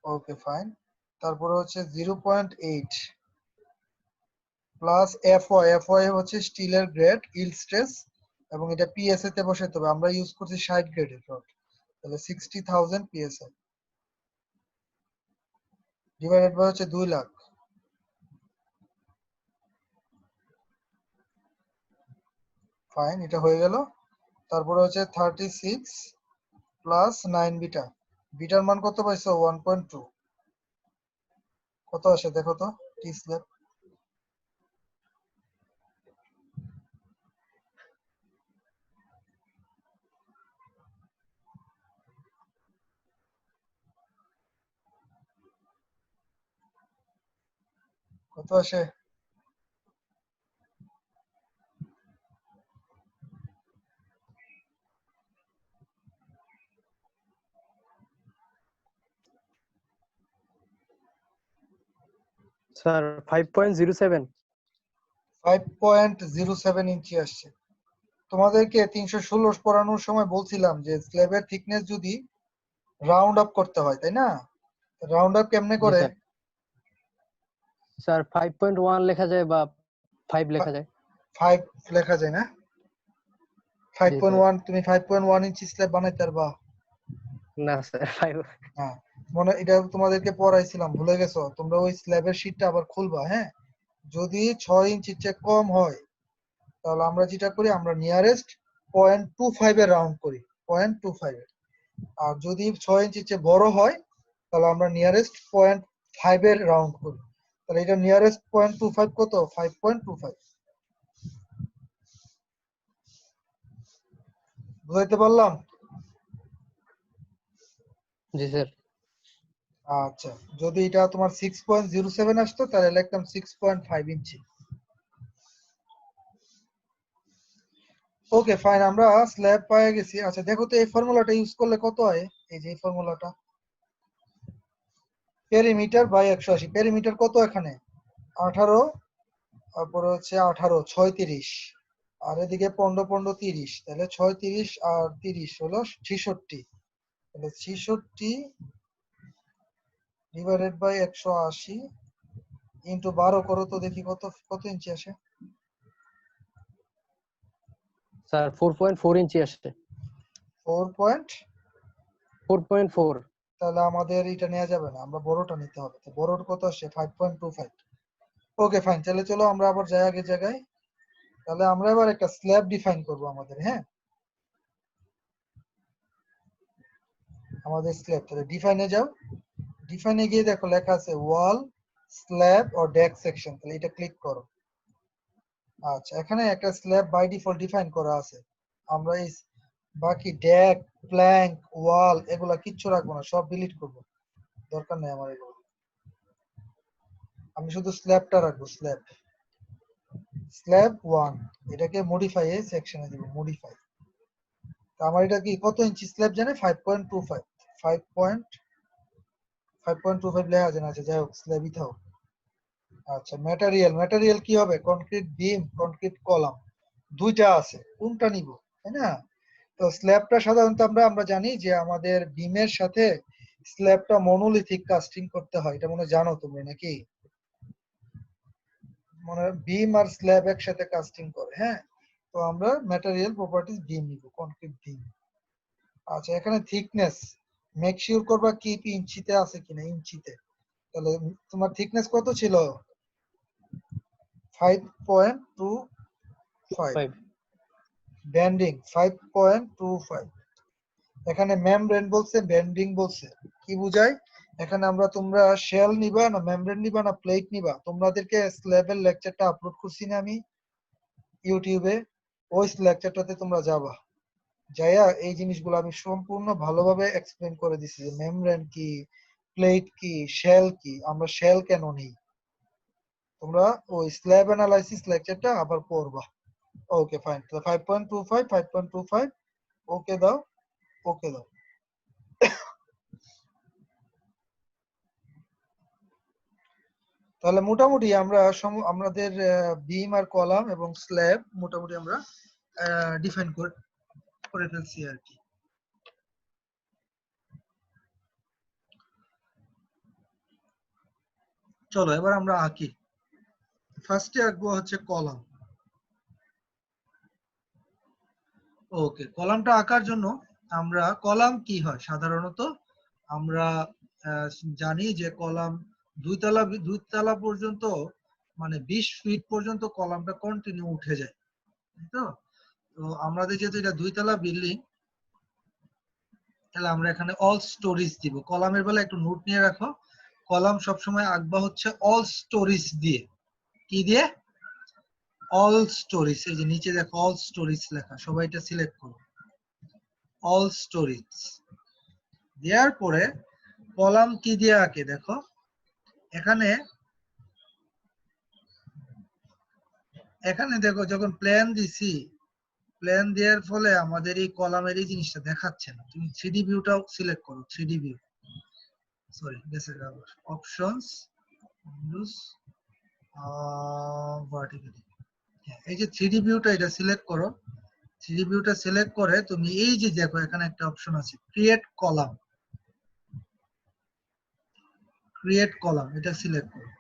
Okay fine. তারপরে হচ্ছে 0.8 প্লাস FY হচ্ছে স্টিলের গ্রেড ইল্ড স্ট্রেস, এবং এটা পিএসএ তে বসাইতে হবে, আমরা ইউজ করছি 60 গ্রেডের রড, তাহলে 60,000 পিএসআই ডিভাইডেড বাই হচ্ছে 2 লাখ। ফাইন, এটা হয়ে গেল। তারপরে হচ্ছে 36 প্লাস 9 বিটা, বিটার মান কত পাইছো? 1.2। কত আসে দেখো তো টি স্ল্যাব? কত আসে? স্যার 5.07। 5.07 ইঞ্চি আসছে। তোমাদেরকে 316 পড়ানোর সময় বলছিলাম যে স্ল্যাবের থিকনেস যদি রাউন্ড আপ করতে হয়, তাই না? রাউন্ড আপ কেমনে জি করে? স্যার। স্যার 5.1 লেখা যায় বা 5 লেখা যায়। 5 লেখা যায় না? জি স্যার। 5.1 তুমি 5.1 ইঞ্চি স্ল্যাব বানাইতে পারবা? না স্যার 5। হ্যাঁ, মনে এটা তোমাদেরকে পড়াইছিলাম, ভুলে গেছো? তোমরা ওই স্ল্যাবের শীটটা আবার খুলবা, হ্যাঁ? যদি 6 ইঞ্চির চেয়ে কম হয় তাহলে আমরা যেটা করি, আমরা নিয়ারেস্ট 0.25 এর রাউন্ড করি, 0.25 এর। আর যদি 6 ইঞ্চির চেয়ে বড় হয় তাহলে আমরা নিয়ারেস্ট 0.5 এর রাউন্ড করি। তাহলে এটা নিয়ারেস্ট 0.25 কত? 5.25। বুঝাইতে পারলাম? জি স্যার। আচ্ছা, যদি এটা তোমার 6.07 আসতো তাহলে লিখতাম 6.5 ইঞ্চি। ওকে ফাইন, আমরা স্ল্যাব পেয়ে গেছি। আচ্ছা দেখো তো এই ফর্মুলাটা ইউজ করলে কত হয়? এই যে এই ফর্মুলাটা, পেরিমিটার বাই 180। পেরিমিটার কত এখানে? 18, তারপরে হচ্ছে 18 36, আর এদিকে 15 15 30, তাহলে 36 আর 30 হলো 66। তাহলে 66 ডিভাইডেড বাই 180 ইন্টু 12 করো তো দেখি কত কত ইঞ্চি আসে। স্যার 4.4 ইঞ্চি আসছে। 4.4। 4.4। তাহলে আমাদের এটা নেওয়া যাবে না, আমরা বড়টা নিতে হবে। তো বড়টা কত আসে? 5.25। ওকে ফাইন, তাহলে চলো আমরা আবার যাই আগের জায়গায়। তাহলে আমরা এবার একটা স্ল্যাব ডিফাইন করব আমাদের, হ্যাঁ? আমাদের স্ল্যাব, তাহলে ডিফাইনে যাও। ডিফাইনে গিয়ে দেখো লেখা আছে ওয়াল স্ল্যাব ও ডেক সেকশন, তাহলে এটা ক্লিক করো। আচ্ছা, এখানে একটা স্ল্যাব বাই ডিফল্ট ডিফাইন করা আছে। আমরা এই বাকি ডেক, প্ল্যাঙ্ক, ওয়াল এগুলা কিচ্ছু রাখবো না, সব ডিলিট করব, দরকার নেই আমার এগুলো। আমি শুধু স্ল্যাবটা রাখবো, স্ল্যাব, স্ল্যাব 1। এটাকে মডিফাই এ সেকশনে দিব, মডিফাই। তো আমার এটা কি কত ইঞ্চি স্ল্যাব জানে 5.25 5.25 লেখা জানা আছে, যাই হোক স্ল্যাবই থাও। আচ্ছা ম্যাটেরিয়াল কি হবে? কনক্রিট বিম, কনক্রিট কলাম, দুইটা আছে, কোনটা নিব, তাই না? তো স্ল্যাবটা সাধারণত আমরা জানি যে আমাদের বিমের সাথে স্ল্যাবটা মনোলিথিক কাস্টিং করতে হয়, এটা মনে হয় জানো তোমরা নাকি? মানে বিম আর স্ল্যাব একসাথে কাস্টিং করে, হ্যাঁ। তো আমরা ম্যাটেরিয়াল প্রপার্টিজ বিম নিব, কনক্রিট বিম। আচ্ছা এখানে থিকনেস মেক শিওর করবা কি ইঞ্চিতে আছে কিনা, ইঞ্চিতে। তাহলে তোমার থিকনেস কত ছিল? 5.25। বেন্ডিং 5.25। এখানে মেমব্রেন বলছে, বেন্ডিং বলছে, কি বুঝায়? এখানে তোমরা শেল নিবা না মেমব্রেন নিবা না প্লেট নিবা, তোমাদেরকে স্ল্যাবের লেকচারটা আপলোড করছি না আমি ইউটিউবে, ওই লেকচারটাতে তোমরা যাবা, যাইয়া এই জিনিসগুলো আমি সম্পূর্ণ ভালোভাবে এক্সপ্লেন করে দিছি যে মেমব্রেন কি, প্লেট কি, শেল কি, আমরা শেল কেন নেই। তোমরা ওই স্ল্যাব অ্যানালাইসিস লেকচারটা আবার পড়বা। ওকে ফাইন, তো 5.25 ওকে দাও, ওকে দাও। তাহলে মোটামুটি আমরা আমাদের বিম আর কলাম এবং স্ল্যাব মোটামুটি আমরা ডিফাইন করে ফেলছি আর কি। চলো এবার আমরা আঁকি। ফার্স্টে আঁকবো হচ্ছে কলাম। ওকে, কলামটা আঁকার জন্য আমরা কলাম কি হয় সাধারণত আমরা জানি যে কলাম দুইতলা পর্যন্ত, মানে 20 ফিট পর্যন্ত কলামটা কন্টিনিউ উঠে যায়, তাই তো? তো আমাদের যেহেতু এটা দুইতলা বিল্ডিং, তাহলে আমরা এখানে অল স্টোরিজ দিব। কলামের বেলা একটু নোট নিয়ে রাখো, কলাম সবসময় আঁকবা হচ্ছে অল স্টোরিজ দিয়ে। কি দিয়ে? All stories. এই যে নিচে দেখো অল স্টোরিজ লেখা, সবাই এটা সিলেক্ট করো, অল স্টোরিজ দেওয়ার পরে কলাম কি দিয়ে আঁকে দেখো, এখানে দেখো যখন প্ল্যান দিছি, প্ল্যান দেওয়ার ফলে আমাদের এই কলামের এই জিনিসটা দেখাচ্ছে না। তুমি 3D ভিউটাও সিলেক্ট করো, 3D ভিউ, সরি গেছে অপশনস, উইন্ডোজ ভার্টিক্যালি, এই যে 3D ভিউটা এটা সিলেক্ট করো। 3D ভিউটা সিলেক্ট করে তুমি এই যে দেখো এখানে একটা অপশন আছে ক্রিয়েট কলাম, ক্রিয়েট কলাম, এটা সিলেক্ট করো।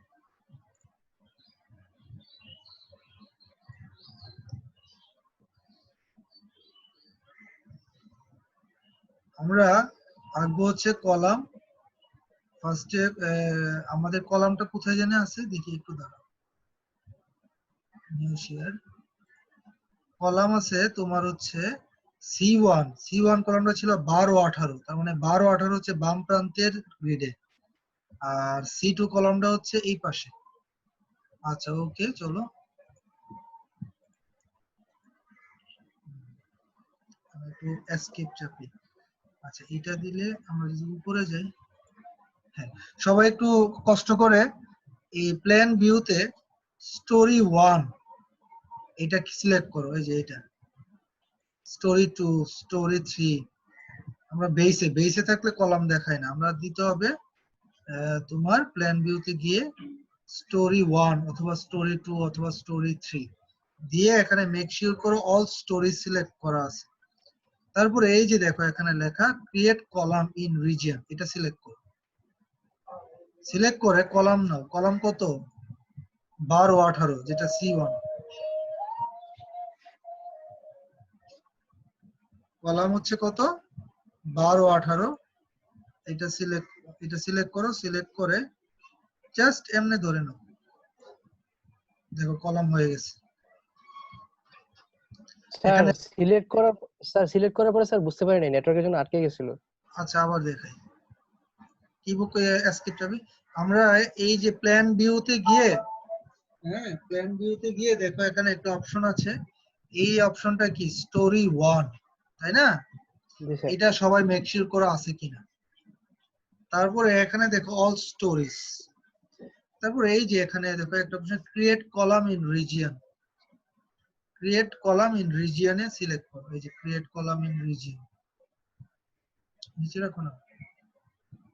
আমরা আঁকবো হচ্ছে কলাম। ফার্স্টে আমাদের কলামটা কোথায় জানে আছে দেখি, একটু দাঁড়াও, নিউ শেয়ার। কলাম আছে তোমার হচ্ছে C1 কলামটা ছিল 12-18, তার মানে 12-18 হচ্ছে বাম প্রান্তের গ্রিডে, আর C2 কলামটা হচ্ছে এই পাশে। আচ্ছা ওকে, চলো একটু এসকেপ চাপি। আচ্ছা এটা দিলে আমরা যদি উপরে যাই, হ্যাঁ সবাই একটু কষ্ট করে এই প্ল্যান ভিউতে স্টোরি 1 এটা সিলেক্ট করো, এই যে এটা স্টোরি 2, স্টোরি 3। আমরা বেসে থাকলে কলাম দেখায় না, আমরা দিতে হবে তোমার প্ল্যান ভিউতে গিয়ে স্টোরি 1 অথবা স্টোরি 2 অথবা স্টোরি 3 দিয়ে এখানে মেক শিওর করো অল স্টোরি সিলেক্ট করা আছে। তারপরে এই যে দেখো এখানে লেখা ক্রিয়েট কলাম ইন রিজিয়ন, এটা সিলেক্ট করো। সিলেক্ট করে কলাম নাও, কলাম কত? 12-18, যেটা C1 কলাম হচ্ছে কত? 12-18। এটা সিলেক্ট করো, সিলেক্ট করে জাস্ট এমনি ধরে নাও, দেখো কলাম হয়ে গেছে। স্যার এখানে সিলেক্ট করার পরে স্যার বুঝতে পারিনি, নেটওয়ার্কের জন্য আটকে গেছিল। আচ্ছা আবার দেখাই, কিবোর্ড এসকেপ চাবি। আমরা এই যে প্ল্যান ভিউতে গিয়ে, হ্যাঁ প্ল্যান ভিউতে গিয়ে দেখো এখানে একটা অপশন আছে, এই অপশনটা কি স্টোরি 1, তাই না? জি স্যার। এটা সবাই মেক শিওর করা আছে কিনা। তারপরে এখানে দেখো অল স্টোরিজ, তারপরে এই যে এখানে দেখো একটা option create column in region, create column in রিজিয়নে সিলেক্ট করো, এই যে ক্রিয়েট কলাম ইন রিজিয়ন নিচে রাখো না,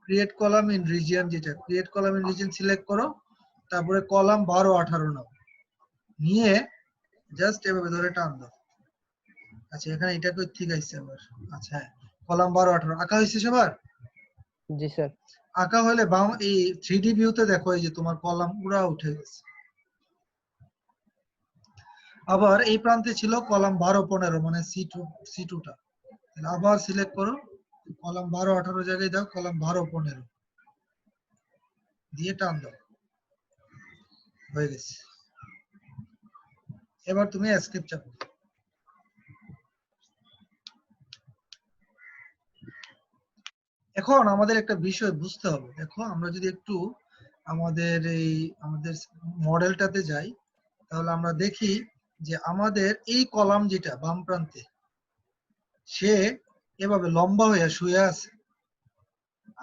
ক্রিয়েট কলাম ইন রিজিয়ন, যেটা create column in region select করো, তারপরে কলাম 12 18 নাও, নিয়ে জাস্ট এভাবে ধরে টান দাও। আচ্ছা এখানে এটা কই ঠিক আছে আবার, আচ্ছা হ্যাঁ, কলাম 12 18 আঁকা হয়েছে সবার? জি স্যার। আঁকা হলে বাম এই 3D ভিউতে দেখো এই যে তোমার কলাম পুরা উঠে গেছে। আবার এই প্রান্তে ছিল কলাম 12 15 মানে C2 টা, তাহলে আবার সিলেক্ট করো, কলাম 12 18 জায়গায় দাও, কলাম 12 15 দিয়ে টান দাও, হয়ে গেছে। এবার তুমি এসকেপ চাপো। এখন আমাদের একটা বিষয় বুঝতে হবে, দেখো আমরা যদি একটু আমাদের মডেলটাতে যাই, তাহলে আমরা দেখি যে আমাদের এই কলাম যেটা বাম প্রান্তে, সে এভাবে লম্বা হয়ে শুয়ে আছে,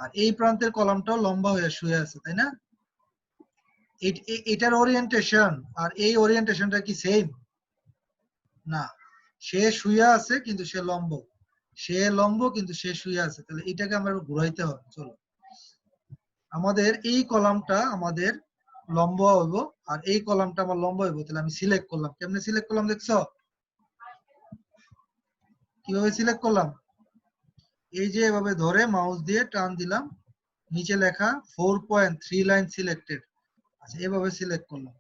আর এই প্রান্তের কলামটাও লম্বা হয়ে শুয়ে আছে, তাই না? এটার ওরিয়েন্টেশন আর এই ওরিয়েন্টেশনটা কি সেম? না, সে শুয়ে আছে কিন্তু সে লম্ব, সে লম্ব কিন্তু সে শুয়ে আছে, তাহলে এটাকে আমরা ঘুরাইতে হবে। চলো, আমাদের এই কলামটা আমাদের লম্ব হইব আর এই কলামটা আমার লম্ব হইব, তাহলে আমি সিলেক্ট করলাম। কেমনে সিলেক্ট করলাম দেখছো? কিভাবে সিলেক্ট করলাম? এই যে এভাবে ধরে মাউস দিয়ে টান দিলাম, নিচে লেখা 4.3 লাইন সিলেক্টেড। আচ্ছা এভাবে সিলেক্ট করলাম,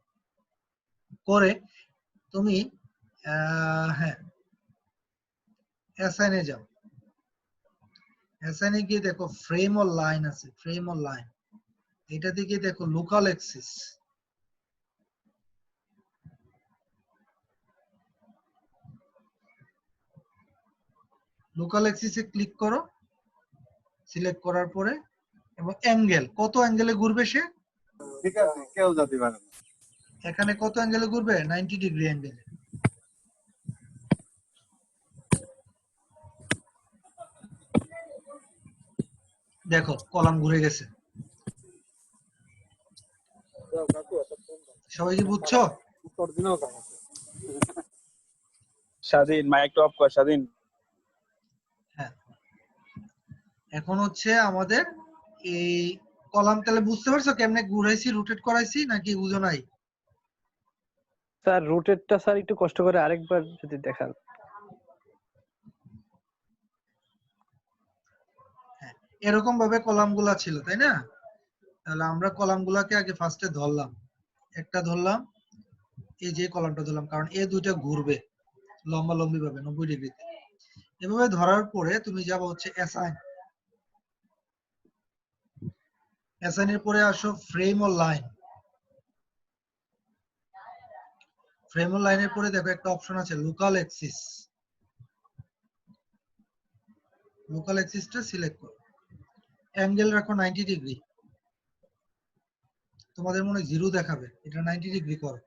করে তুমি হ্যাঁ অ্যাসাইনে যাও। অ্যাসাইনে গিয়ে দেখো ফ্রেম অর লাইন আছে, ফ্রেম অর লাইন, এটা দিকে দেখো লোকাল অ্যাক্সিস, লোকাল অ্যাক্সিসে ক্লিক করো, সিলেক্ট করার পরে এবং অ্যাঙ্গেল, কত অ্যাঙ্গেলে ঘুরবে সে? ঠিক আছে, কেউ যেতে পারে না। এখানে কত অ্যাঙ্গেলে ঘুরবে? 90 ডিগ্রি অ্যাঙ্গেলে। দেখো কলাম ঘুরে গেছে। সবাই কি বুঝছো? স্বাধীন মাইকটা অফ কর স্বাধীন। হ্যাঁ, এখন হচ্ছে আমাদের এই কলাম, তাহলে বুঝতে পারছো কেমনে ঘুরাইছি, রোটেট করাইছি, নাকি বুঝো নাই? স্যার রোটেটটা স্যার একটু কষ্ট করে আরেকবার যদি দেখান। হ্যাঁ, এরকম ভাবে কলাম গুলা ছিল, তাই না? তাহলে আমরা কলাম গুলাকে আগে ফার্স্টে ধরলাম, একটা ধরলাম, এই যে কলামটা ধরলাম, কারণ এই দুইটা ঘুরবে লম্বা লম্বি ভাবে 90 ডিগ্রিতে। এভাবে ধরার পরে তুমি যাবো হচ্ছে অ্যাসাইন, অ্যাসাইনের পরে আসো ফ্রেম ও লাইন, ফ্রেম ও লাইনের পরে দেখো একটা অপশন আছে লোকাল অ্যাক্সিস, লোকাল অ্যাক্সিসটা সিলেক্ট করো, অ্যাঙ্গেল রাখো 90 ডিগ্রি, তোমাদের মনে 0 দেখাবে, এটা 90 ডিগ্রি করো,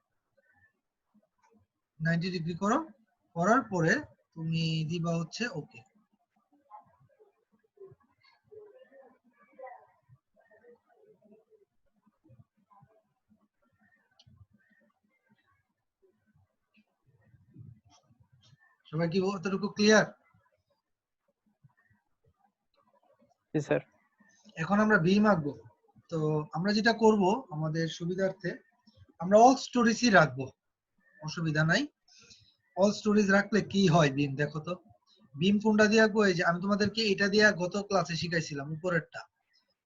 90 ডিগ্রি করো, করার পরে তুমি দিবা হচ্ছে ওকে। সবাই কি অতটুকু ক্লিয়ার? জি স্যার। এখন আমরা বিম আঁকবো, তো আমরা যেটা করব আমাদের সুবিধার্থে আমরা অল স্টোরেজই রাখবো, অসুবিধা নাই। অল স্টোরেজ রাখলে কি হয় বিম দেখো তো, বিম কোনটা দিয়ে আঁকবো? এই যে আমি তোমাদেরকে এটা দিয়ে গত ক্লাসে শিখাইছিলাম উপরেরটা,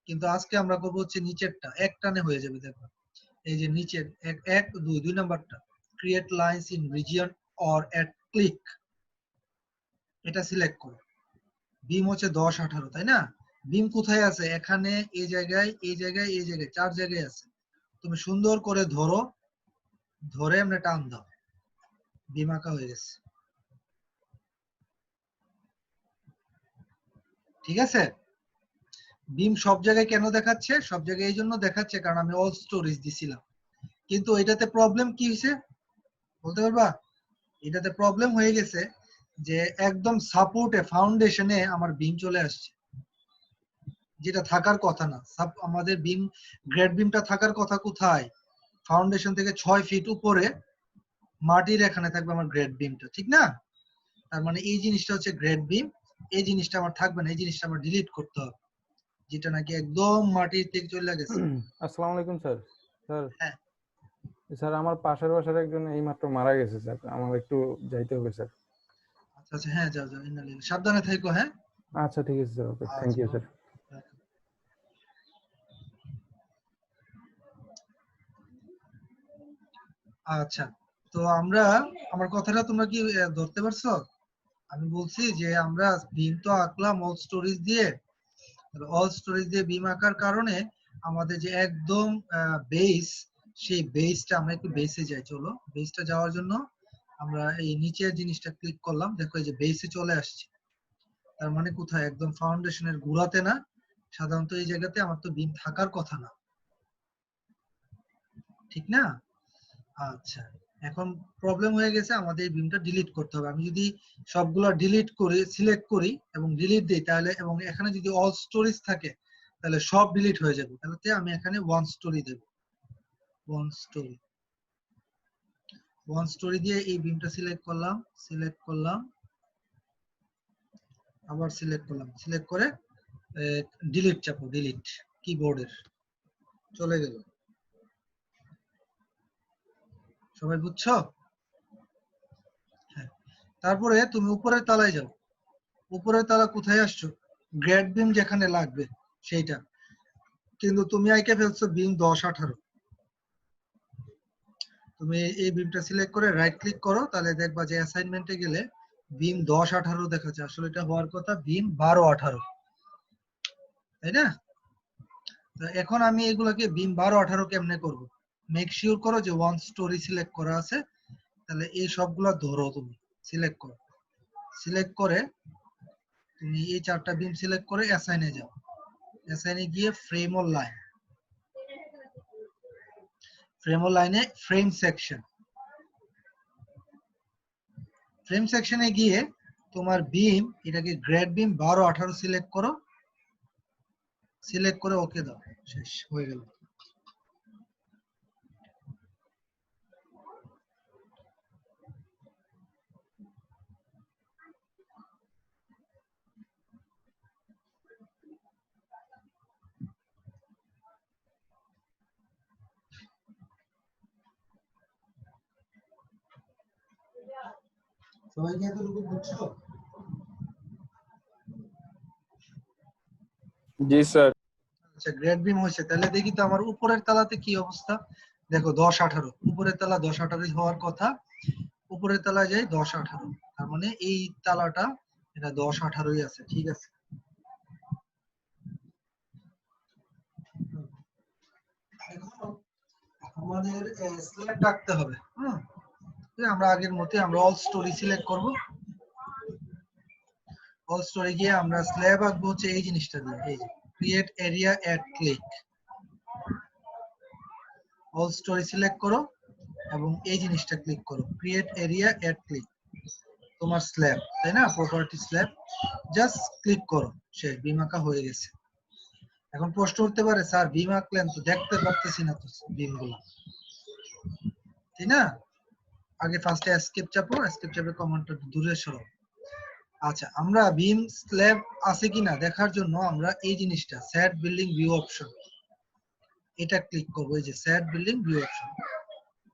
কিন্তু আজকে আমরা করবো হচ্ছে নিচেরটা, এক টানে হয়ে যাবে। দেখো এই যে নিচের এক দুই নাম্বারটা, create lines in region or at click, এটা সিলেক্ট করো। বিম হচ্ছে 10 18, তাই না? বিম কোথায় আছে? এখানে, এই জায়গায়, এই জায়গায়, এই জায়গায়, 4 জায়গায় আছে। তুমি সুন্দর করে ধরো, ধরে এমনি টান দাও, বিম আঁকা হয়ে গেছে। ঠিক আছে? বিম সব জায়গায় কেন দেখাচ্ছে? সব জায়গায় এই জন্য দেখাচ্ছে কারণ আমি অল স্টোরেজ দিছিলাম। কিন্তু এটাতে প্রবলেম কি হয়েছে বলতে পারবা? এটাতে প্রবলেম হয়ে গেছে যে একদম সাপোর্টে, ফাউন্ডেশনে আমার বিম চলে আসছে, যেটা থাকার কথা না। আমাদের বিম, গ্রেড বিমটা থাকার কথা কোথায়? ফাউন্ডেশন থেকে 6 ফিট উপরে মাটির এখানে থাকবে আমার গ্রেড বিমটা, ঠিক না? তার মানে এই জিনিসটা হচ্ছে গ্রেড বিম, এই জিনিসটা আমার থাকবে না, এই জিনিসটা আমার ডিলিট করতে হবে, যেটা নাকি একদম মাটির থেকে চলে গেছে। আসসালামু আলাইকুম স্যার। স্যার হ্যাঁ। স্যার আমার পাশের বাসার একজন এইমাত্র মারা গেছে স্যার, আমার একটু যাইতে হবে স্যার। আচ্ছা আচ্ছা, হ্যাঁ যাও যাও, সাবধানে থেকো। হ্যাঁ আচ্ছা ঠিক আছে sir, okay, thank you sir. আচ্ছা, তো আমরা, আমার কথাটা তোমরা কি ধরতে পারছো? আমি বলছি যে আমরা বিম তো আঁকলাম অল স্টোরেজ দিয়ে, অল স্টোরেজ দিয়ে বিম আঁকার কারণে আমাদের যে একদম বেস, সেই বেসটা আমরা একটু বেসে যাই। চলো বেসটা যাওয়ার জন্য আমরা এই নিচের জিনিসটা ক্লিক করলাম, দেখো এই যে বেসে চলে আসছে। তার মানে কোথায়? একদম ফাউন্ডেশনের গুড়াতে না, সাধারণত এই জায়গাতে আমার তো বিম থাকার কথা না, ঠিক না? আচ্ছা, এখন প্রবলেম হয়ে গেছে, আমাদের এই বিমটা ডিলিট করতে হবে। আমি যদি সবগুলো ডিলিট করি, সিলেক্ট করি এবং ডিলিট দিই, তাহলে এবং এখানে যদি অল স্টোরেজ থাকে তাহলে সব ডিলিট হয়ে যাবে। তাহলে আমি এখানে ওয়ান স্টোরি দেব, ওয়ান স্টোরি দিয়ে এই বিমটা সিলেক্ট করলাম, আবার সিলেক্ট করে ডিলিট চাপো, ডিলিট কিবোর্ডের, চলে গেল। সবাই বুঝছো? হ্যাঁ, তারপরে তুমি উপরের তলায় যাও। উপরের তলা কোথায় আসছো? গ্রেড বিম যেখানে লাগবে সেইটা, কিন্তু তুমি আইকে ফেলছো বিম 10-18। তুমি এই বিমটা সিলেক্ট করে রাইট ক্লিক করো, তাহলে দেখবা যে অ্যাসাইনমেন্টে গেলে বিম 10-18 দেখাচ্ছে, আসলে এটা হওয়ার কথা বিম 12-18, তাই না? তো এখন আমি এগুলোকে বিম 12-18 কেমনে করব? মেক শিওর করো যে ওয়ান স্টোরি সিলেক্ট করা আছে, তাহলে এই সবগুলা ধরো, তুমি সিলেক্ট করো, সিলেক্ট করে তুমি এই 4টা বিম সিলেক্ট করে অ্যাসাইনে যাও। অ্যাসাইনে গিয়ে frame or line, frame or লাইনে ফ্রেম সেকশনে গিয়ে তোমার বিম, এটাকে গ্রেড বিম 12-18 সিলেক্ট করো, সিলেক্ট করে ওকে দাও, শেষ হয়ে গেল। সবাই কি এতটুকু বুঝছো? জি স্যার। আচ্ছা, গ্রেড বিম হয়েছে, তাহলে দেখি তো আমার উপরের তলাতে কি অবস্থা। দেখো 10-18, উপরের তলা 10-18 হওয়ার কথা, উপরের তলায় যাই 10-18, তার মানে এই তলাটা এটা 10-18ই আছে, ঠিক আছে। এখন আমাদের স্ল্যাব রাখতে হবে। আমরা আগের মতো আমরা অল স্টোরি সিলেক্ট করব, অল স্টোরি গিয়ে আমরা স্ল্যাব আঁকবো হচ্ছে এই জিনিসটা দিয়ে, এই যে create area add click, all story select করো এবং এই জিনিসটা ক্লিক করো, ক্রিয়েট এরিয়া অ্যাড ক্লিক, তোমার স্ল্যাব, তাই না? প্রপার্টি স্ল্যাব, জাস্ট ক্লিক করো, সে বিম আঁকা হয়ে গেছে। এখন প্রশ্ন উঠতে পারে, স্যার বিম আঁকলেন তো দেখতে পারতেছি না তো বিম গুলা, তাই না? আগে ফার্স্টে এসকেপ চাপো, এসকেপ চাপে কমান্ডটা দূরে সরাও। আচ্ছা, আমরা বিম স্ল্যাব আছে কিনা দেখার জন্য আমরা এই জিনিসটা সেট বিল্ডিং ভিউ অপশন, এটা ক্লিক করব, এই যে সেট বিল্ডিং ভিউ অপশন।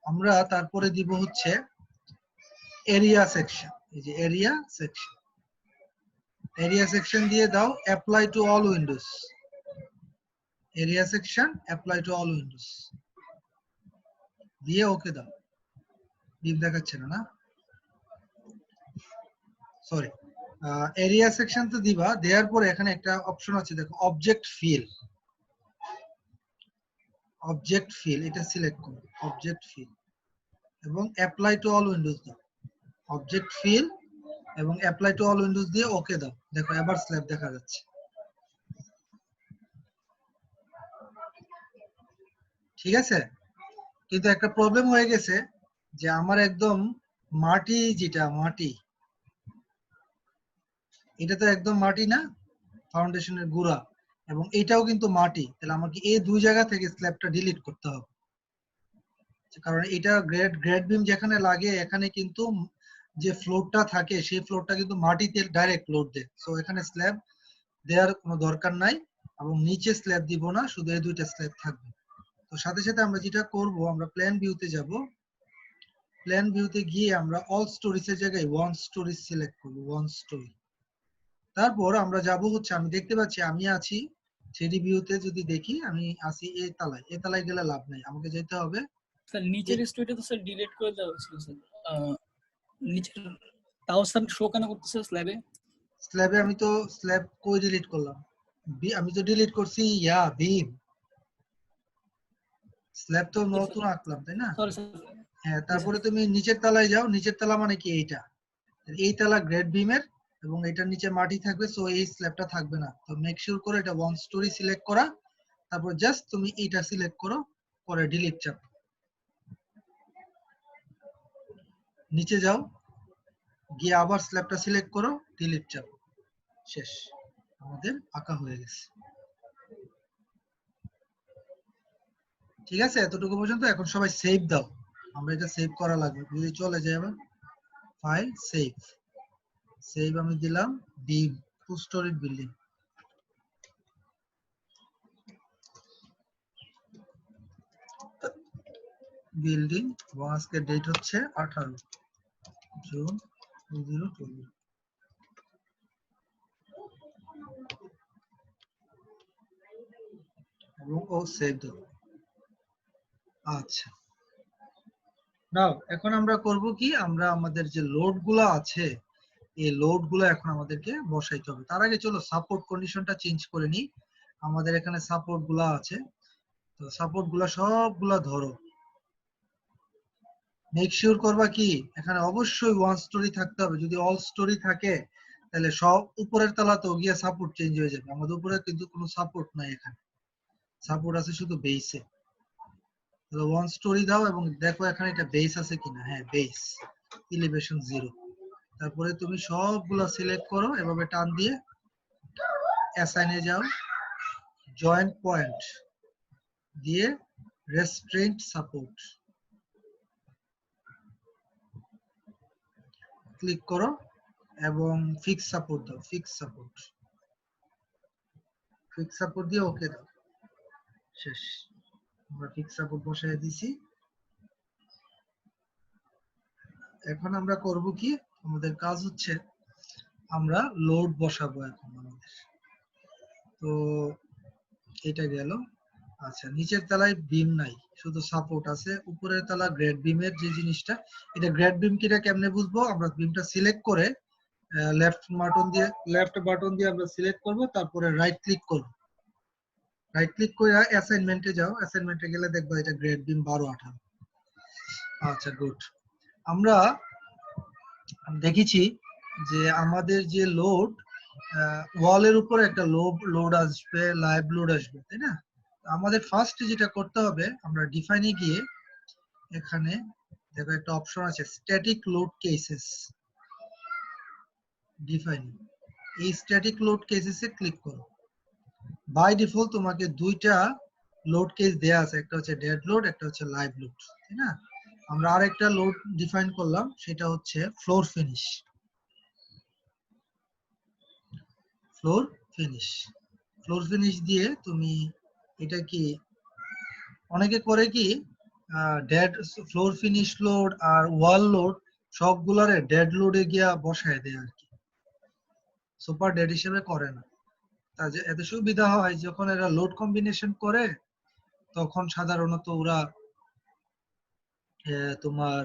আমরা তারপরে দিব হচ্ছে এরিয়া সেকশন, এই যে এরিয়া সেকশন দিয়ে দাও apply to all Windows, area section apply to all Windows দিয়ে ওকে দাও। বিম দেখাচ্ছে না, সরি, এরিয়া সেকশন তো দিবা, দেওয়ার পরে এখানে একটা অপশন আছে দেখো, অবজেক্ট ফিল, এটা সিলেক্ট করো, অবজেক্ট ফিল এবং অ্যাপ্লাই টু অল উইন্ডোজ দাও, অবজেক্ট ফিল এবং অ্যাপ্লাই টু অল উইন্ডোজ দিয়ে ওকে দাও। দেখো এবার স্ল্যাব দেখা যাচ্ছে, ঠিক আছে। কিন্তু একটা প্রবলেম হয়ে গেছে যে আমার একদম মাটি, যেটা মাটি, এটা তো একদম মাটি না, ফাউন্ডেশনের গুঁড়া, এবং এটাও কিন্তু মাটি, তাহলে আমাকে এই দুই জায়গা থেকে স্ল্যাবটা ডিলিট করতে হবে। কারণ এটা গ্রেড বিম যেখানে লাগে এখানে কিন্তু যে ফ্লোরটা থাকে সেই ফ্লোরটা কিন্তু মাটিতে ডাইরেক্ট লোড দেয়। সো এখানে স্ল্যাব দেওয়ার কোনো দরকার নাই এবং নিচে স্ল্যাব দিব না, শুধু এই দুইটা স্ল্যাব থাকবে। তো সাথে সাথে আমরা যেটা করব, আমরা প্ল্যান ভিউতে যাব। প্ল্যান ভিউতে গিয়ে আমরা অল স্টোরিজের জায়গায় ওয়ান স্টোরি সিলেক্ট করব, ওয়ান স্টোরি। তারপর আমরা যাব হচ্ছে, আমি দেখতে পাচ্ছি আমি আছি 3D ভিউতে, যদি দেখি আমি আছি এ তালায়। এ তালায় গেলে লাভ নাই, আমাকে যেতে হবে স্যার নিচের স্টোরিটা তো স্যার ডিলিট করে দেওয়া হয়েছিল স্যার। নিচের তাও স্যার শো কেন করতেছে স্ল্যাবে? স্ল্যাবে। আমি তো স্ল্যাব কই ডিলিট করলাম? আমি তো ডিলিট করছি বিম। স্ল্যাব তো নতুন আঁকলাম, তাই না? Sorry sir. হ্যাঁ, তারপরে তুমি নিচের তলায় যাও। নিচের তলা মানে কি? এইটা, এই তলা গ্রেড বিমের এবং এটার নিচে মাটি থাকবে, সো এই স্ল্যাবটা থাকবে না। তো মেক শিওর করে এটা ওয়ান স্টোরি সিলেক্ট করা, তারপর জাস্ট তুমি এইটা সিলেক্ট করো, পরে ডিলিট চাপ। নিচে যাও, গিয়ে আবার স্ল্যাবটা সিলেক্ট করো, ডিলিট চাপ। শেষ, আমাদের আঁকা হয়ে গেছে। ঠিক আছে, এতটুকু পর্যন্ত। এখন সবাই সেভ দাও, আমরা এটা সেভ করা লাগবে। যদি চলে যায় আবার ফাইল, সেভ। সেভ আমি দিলাম বিম, টু স্টোরি বিল্ডিং। বিল্ডিং এবং আজকের ডেট হচ্ছে 18 জুন 2020। এবং ও সেভ দাও। আচ্ছা, নাও এখন আমরা করব কি, আমরা আমাদের যে লোড গুলো আছে এই লোড গুলো এখন আমাদেরকে বসাইতে হবে। তার আগে চলো সাপোর্ট কন্ডিশনটা চেঞ্জ করে নিই। আমাদের এখানে সাপোর্ট গুলা আছে, তো সাপোর্ট গুলা সবগুলা ধরো। মেক শিওর করবা কি এখানে অবশ্যই ওয়ান স্টোরি থাকতে হবে। যদি অল স্টোরি থাকে তাহলে সব উপরের তলাতেও গিয়ে সাপোর্ট চেঞ্জ হয়ে যাবে। আমাদের উপরে কিন্তু কোনো সাপোর্ট নাই, এখানে সাপোর্ট আছে শুধু বেসে। তাহলে ওয়ান স্টোরি দাও এবং দেখো এখানে এটা বেস আছে কিনা। হ্যাঁ, বেস, এলিভেশন 0। তারপরে তুমি সবগুলা সিলেক্ট করো, এভাবে টান দিয়ে অ্যাসাইনে যাও, জয়েন্ট পয়েন্ট দিয়ে রেস্ট্রেন্ট সাপোর্ট ক্লিক করো এবং ফিক্স সাপোর্ট দাও। ফিক্স সাপোর্ট দিয়ে ওকে দাও। শেষ, আমরা ফিক্স সাপোর্ট বসায় দিছি। এখন আমরা করব কি, আমাদের কাজ হচ্ছে আমরা লোড বসাবো এখন আমাদের। তো এটা গেল। আচ্ছা, নিচের তলায় বিম নাই, শুধু সাপোর্ট আছে। উপরের তলা গ্রেড বিমের যে জিনিসটা, এটা গ্রেড বিম কিটা কেমনে বুঝবো? আমরা বিমটা সিলেক্ট করে লেফট বাটন দিয়ে আমরা সিলেক্ট করব, তারপরে রাইট ক্লিক করব। রাইট ক্লিক করে অ্যাসাইনমেন্টে যাও। অ্যাসাইনমেন্টে গেলে দেখবো এটা গ্রেড বিম 12-18। আচ্ছা, গুড। আমরা দেখেছি যে আমাদের যে লোড, ওয়ালের উপরে একটা লোড আসবে, লাইভ লোড আসবে, তাই না? আমাদের ফার্স্ট যেটা করতে হবে, আমরা ডিফাইনে গিয়ে এখানে দেখো একটা অপশন আছে স্ট্যাটিক লোড কেসেস। ডিফাইন এই স্ট্যাটিক লোড কেসেসে ক্লিক করো। বাই ডিফল্ট তোমাকে দুইটা লোড কেস দেয়া আছে, একটা হচ্ছে ডেড লোড, একটা হচ্ছে লাইভ লোড, তাই না? আমরা আরেকটা লোড ডিফাইন করলাম, সেটা হচ্ছে ফ্লোর ফিনিশ। ফ্লোর ফিনিশ দিয়ে তুমি এটা কি অনেকে করে কি, ডেড ফ্লোর ফিনিশ লোড আর ওয়াল লোড সবগুলারে ডেড লোডে গিয়া বসায় দেয় আর কি, সুপার ডেড হিসেবে করে না। তা যে এত সুবিধা হয়, যখন এরা লোড কম্বিনেশন করে তখন সাধারণত ওরা তোমার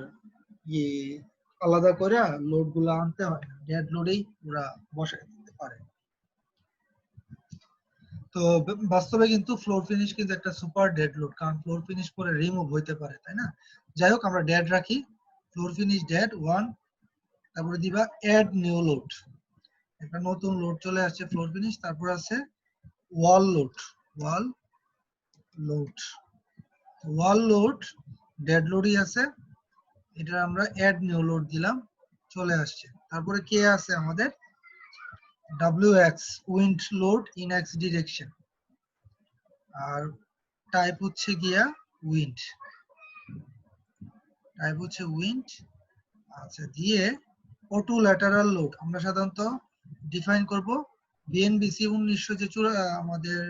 ইয়ে আলাদা করে লোড গুলা আনতে হয় না, ডেড লোডেই ওরা বসায় দিতে পারে। তো বাস্তবে কিন্তু ফ্লোর ফিনিশ কিন্তু একটা সুপার ডেড লোড, কারণ ফ্লোর ফিনিশ পরে রিমুভ হইতে পারে, তাই না? যাই হোক, আমরা ডেড রাখি, ফ্লোর ফিনিশ ডেড 1। তারপরে দিবা অ্যাড নিউ লোড, একটা নতুন লোড চলে আসছে ফ্লোর ফিনিশ। তারপর আছে ওয়াল লোড ডেড লোডই আছে, এটা আমরা অ্যাড নিউ লোড দিলাম, চলে আসছে। তারপরে কে আছে আমাদের WX wind load in X direction, আর টাইপ হচ্ছে গিয়া উইন্ড। টাইপ হচ্ছে উইন্ড। আচ্ছা, দিয়ে অটো ল্যাটারাল লোড আমরা সাধারণত ডিফাইন করব বিএনবিসি 1900 যে আমাদের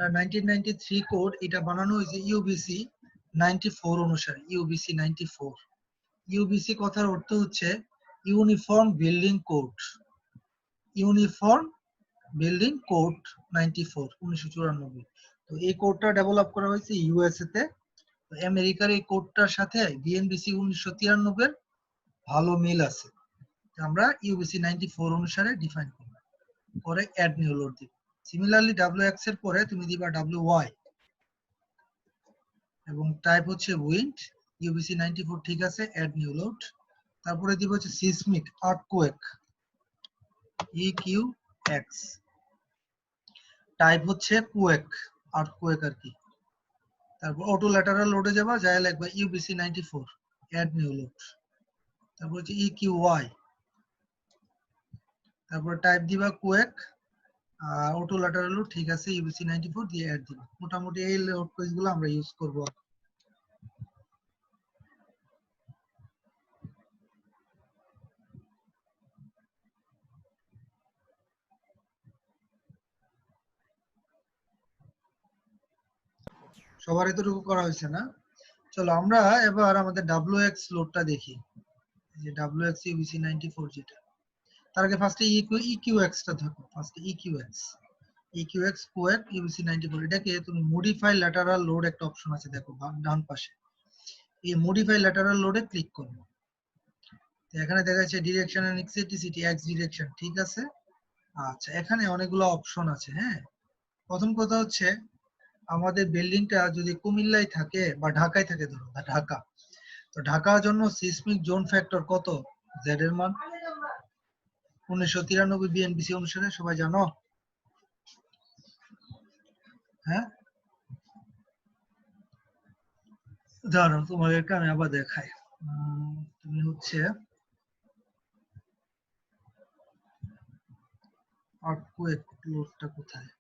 1993 কোড, এটা বানানো হয়েছে ইউবিসি 94 অনুসারে। ইউবিসি 94, ইউবিসি কথার অর্থ হচ্ছে uniform building code. Uniform building code 94 1994। তো এই কোডটা ডেভেলপ করা হয়েছে ইউএসএ তে। তো আমেরিকার এই কোডটার সাথে বিএনবিসি 1993 এর ভালো মিল আছে। আমরা ইউবিসি 94 অনুসারে ডিফাইন করব, পরে অ্যাড নিউ লোড দিব। সিমিলারলি WX এর পরে তুমি দিবা WY এবং টাইপ হচ্ছে উইন্ড। ইউবিসি 94 ঠিক আছে, অ্যাড নিউ লোড। তারপরে দিব হচ্ছে সিসমিক আর্থকোয়েক EQX, টাইপ হচ্ছে কোয়েক, আর্থকোয়েক আর কি। তারপর অটো ল্যাটারাল লোডে যাবা, যায় লাগবে ইউবিসি 94, অ্যাড নিউ লোড। তারপর হচ্ছে EQY, তারপর টাইপ দিবা কোয়েক, অটো ল্যাটারাল লোড ঠিক আছে, ইউবিসি 94 দিয়ে অ্যাড দিবা। মোটামুটি এই লোড পেজগুলো আমরা ইউজ করব। সবার এতটুকু করা হয়েছে না? চলো আমরা এবার আমাদের WX লোডটা দেখি, যে WX ইউবিসি 94 যেটা। তার আগে ফার্স্টে EQX টা ধরো, ফার্স্টে EQX কোয়েক ইউবিসি 94। এটাকে তুমি মডিফাই ল্যাটারাল লোড একটা অপশন আছে দেখো ডান পাশে, এই মডিফাই ল্যাটারাল লোডে ক্লিক করবে। তো এখানে দেখা যাচ্ছে direction and eccentricity X direction, ঠিক আছে। আচ্ছা, এখানে অনেকগুলো অপশন আছে। হ্যাঁ, প্রথম কথা হচ্ছে আমাদের বিল্ডিংটা যদি কুমিল্লায় থাকে বা ঢাকায় থাকে, ধরো ঢাকা, তো ঢাকার জন্য সিসমিক জোন ফ্যাক্টর কত, জেড এর মান 1993 বিএনবিসি অনুসারে, সবাই জানো? হ্যাঁ, ধরো তোমাদেরকে আমি আবার দেখাই। তুমি হচ্ছে আর্থকোয়েক লোডটা কোথায়,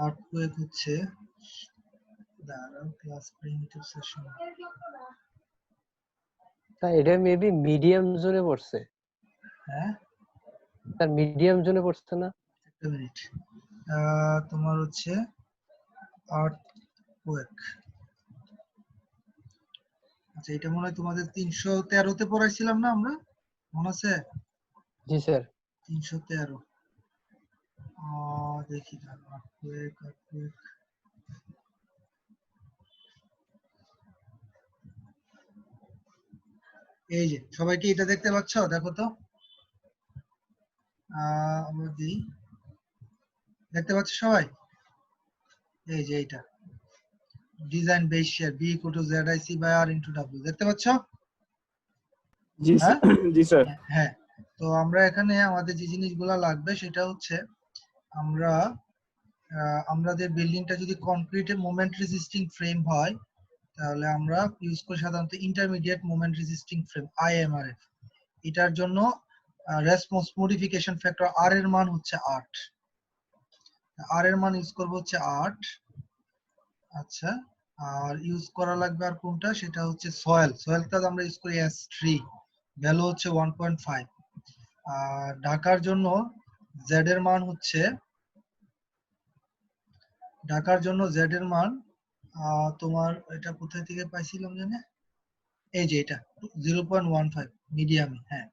আর্থকোয়েক হচ্ছে দাঁড়াও, ক্লাস প্রিমিটিভ সেশন। এটা মেবি মিডিয়াম জোনে পড়ছে হ্যাঁ, স্যার, মিডিয়াম জোনে পড়ছে না? একটা মিনিট। তোমার হচ্ছে আর্থকোয়েক, আচ্ছা এটা মনে হয় তোমাদের 313 তে পড়াইছিলাম না আমরা, মনে আছে? জি স্যার। 313, দেখি দাঁড়াও, আর্থকোয়েক এই যে, সবাই কি এটা দেখতে পাচ্ছ? দেখো তো, আমরা দিই, দেখতে পাচ্ছ সবাই? এই যে এইটা design base share B = ZIC/R × W, দেখতে পাচ্ছ? জি হ্যাঁ স্যার, জি স্যার। হ্যাঁ। তো আমরা এখানে আমাদের যে জিনিসগুলো লাগবে সেটা হচ্ছে আমাদের বিল্ডিংটা যদি কনক্রিট মোমেন্ট রেজিস্টিং ফ্রেম হয়, তাহলে আমরা ইউজ করি সাধারণত intermediate moment resisting frame IMRF। এটার জন্য রেসপন্স মডিফিকেশন ফ্যাক্টর R এর মান হচ্ছে 8, R এর মান ইউজ করব হচ্ছে 8। আচ্ছা, আর ইউজ করা লাগবে আর কোনটা, সেটা হচ্ছে সয়েলটা আমরা ইউজ করি S3, ভ্যালু হচ্ছে 1.5। আর ঢাকার জন্য Z এর মান হচ্ছে, ঢাকার জন্য Z এর মান তোমার এটা কোথায় থেকে পাইছিলাম জানে, এই যে এটা 0.15 মিডিয়ামে। হ্যাঁ,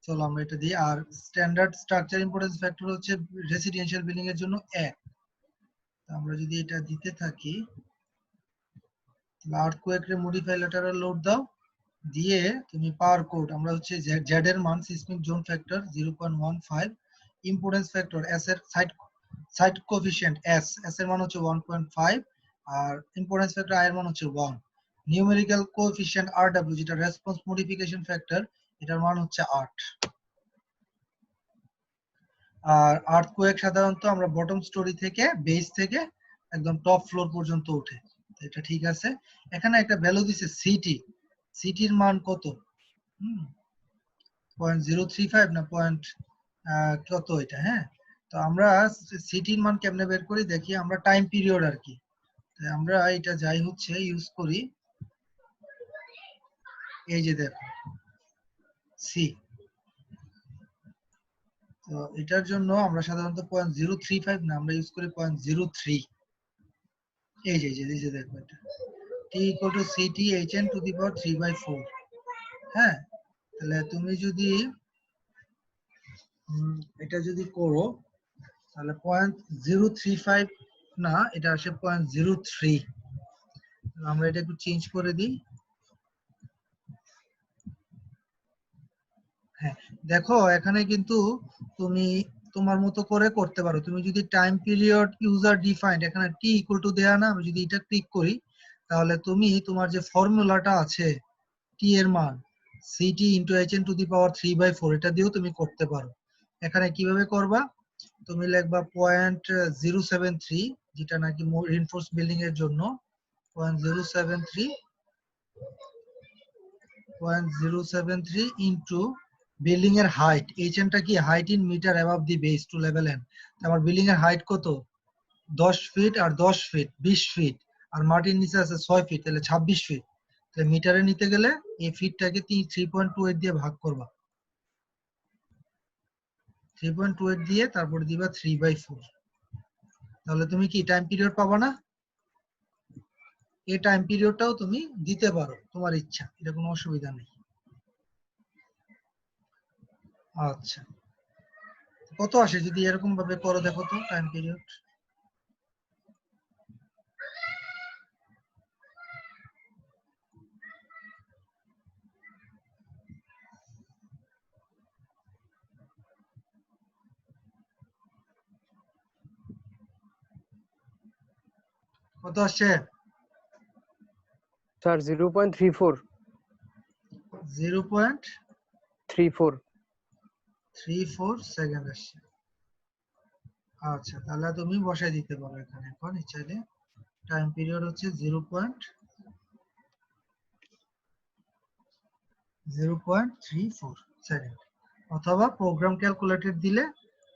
চলো আমরা এটা দিই। আর স্ট্যান্ডার্ড স্ট্রাকচার ইম্পর্টেন্স ফ্যাক্টর হচ্ছে রেসিডেন্সিয়াল বিল্ডিং এর জন্য 1। আমরা যদি এটা দিতে থাকি, আর্থকোয়েক রে মডিফাই ল্যাটারাল লোড দাও, দিয়ে তুমি পাওয়ার কোড, আমরা হচ্ছে জেড এর মান seismic zone factor 0.15, importance factor S এর সাইড কোএফিশিয়েন্ট এস এর মান হচ্ছে 1.5, আর ইম্পোর্টেন্স ফ্যাক্টর আই এর মান হচ্ছে 1, নিউমেরিক্যাল কোএফিশিয়েন্ট RW যেটা রেসপন্স মডিফিকেশন ফ্যাক্টর, এটার মান হচ্ছে 8। আর আর্থকোয়েক সাধারণত আমরা বটম স্টোরি থেকে বেস থেকে একদম টপ ফ্লোর পর্যন্ত ওঠে, এটা ঠিক আছে। এখানে একটা ভ্যালু দিছে সিটির মান কত, 0.035 না কত এটা, হ্যাঁ। তো আমরা সিটির মান কেমনে বের করি দেখি, আমরা টাইম পিরিয়ড আর কি। তাই আমরা এটা যাই হচ্ছে ইউজ করি, এই যে দেখো সি। তো এটার জন্য আমরা সাধারণত 0.035 না, আমরা ইউজ করি 0.03। এই যে দেখো এটা t equal to ct hn to the power 3/4। হ্যাঁ, তাহলে তুমি যদি এটা যদি করো তাহলে 0.035 না, এটা আসে 0.03। আমরা এটা একটু চেঞ্জ করে দিই। হ্যাঁ, দেখো এখানে কিন্তু তুমি তোমার মতো করে করতে পারো। তুমি যদি টাইম পিরিয়ড ইউজার ডিফাইন্ড এখানে t ইকুয়াল টু দেয়া না, আমি যদি এটা ক্লিক করি তাহলে তুমি তোমার যে ফর্মুলাটা আছে t এর মান ct into hn to the power 3/4, এটা দিয়েও তুমি করতে পারো। এখানে কিভাবে করবা, তুমি লিখবা 0.073, যেটা নাকি রিইনফোর্স বিল্ডিং এর জন্য 0.073 ইনটু বিল্ডিং এর হাইট। hn টা কি, height in metre above the base to level n। আমার বিল্ডিং এর হাইট কত, 10 ফিট আর 10 ফিট 20 ফিট, আর মাটির নিচে আছে 6 ফিট, তাহলে 26 ফিট। তাহলে মিটারে নিতে গেলে এই ফিটটাকে 3.28 দিয়ে ভাগ করবা, 3.28 দিয়ে তারপর দিবা 3/4। তাহলে তুমি কি টাইম পিরিয়ড পাবা না? এই টাইম পিরিয়ডটাও তুমি দিতে পারো, তোমার ইচ্ছা, এটা কোনো অসুবিধা নেই। আচ্ছা, কত আসে যদি এরকম ভাবে করো, দেখো তো টাইম পিরিয়ড। কত আসছে? স্যার 0.34 0.34 34 সেকেন্ড আসছে। আচ্ছা, তাহলে তুমি বসাই দিতে পারো এখানে এখন চাইলে। টাইম পিরিয়ড হচ্ছে 0.34 সেকেন্ড, অথবা প্রোগ্রাম ক্যালকুলেটর দিলে,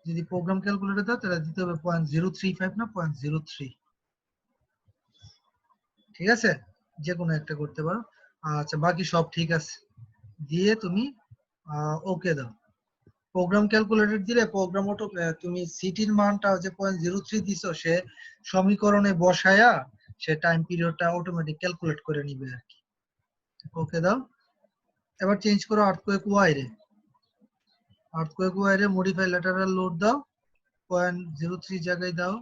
যদি প্রোগ্রাম ক্যালকুলেটর দাও তাহলে দিতে হবে 0.035 না 0.03। ঠিক আছে, যে কোনো একটা করতে পারো। আচ্ছা, বাকি সব ঠিক আছে, দিয়ে তুমি ওকে দাও। প্রোগ্রাম ক্যালকুলেটর দিলে প্রোগ্রাম অটো, তুমি সিটির মানটা যে 0.03 দিছো, সে সমীকরণে বসায়া সে টাইম পিরিয়ডটা অটোমেটিক ক্যালকুলেট করে নিবে আর কি। ওকে দাও। এবার চেঞ্জ করো আর্থকোয়েক ওয়াই রে। আর্থকোয়েক ওয়াই রে মডিফাই ল্যাটারাল লোড দাও, 0.03 জায়গায় দাও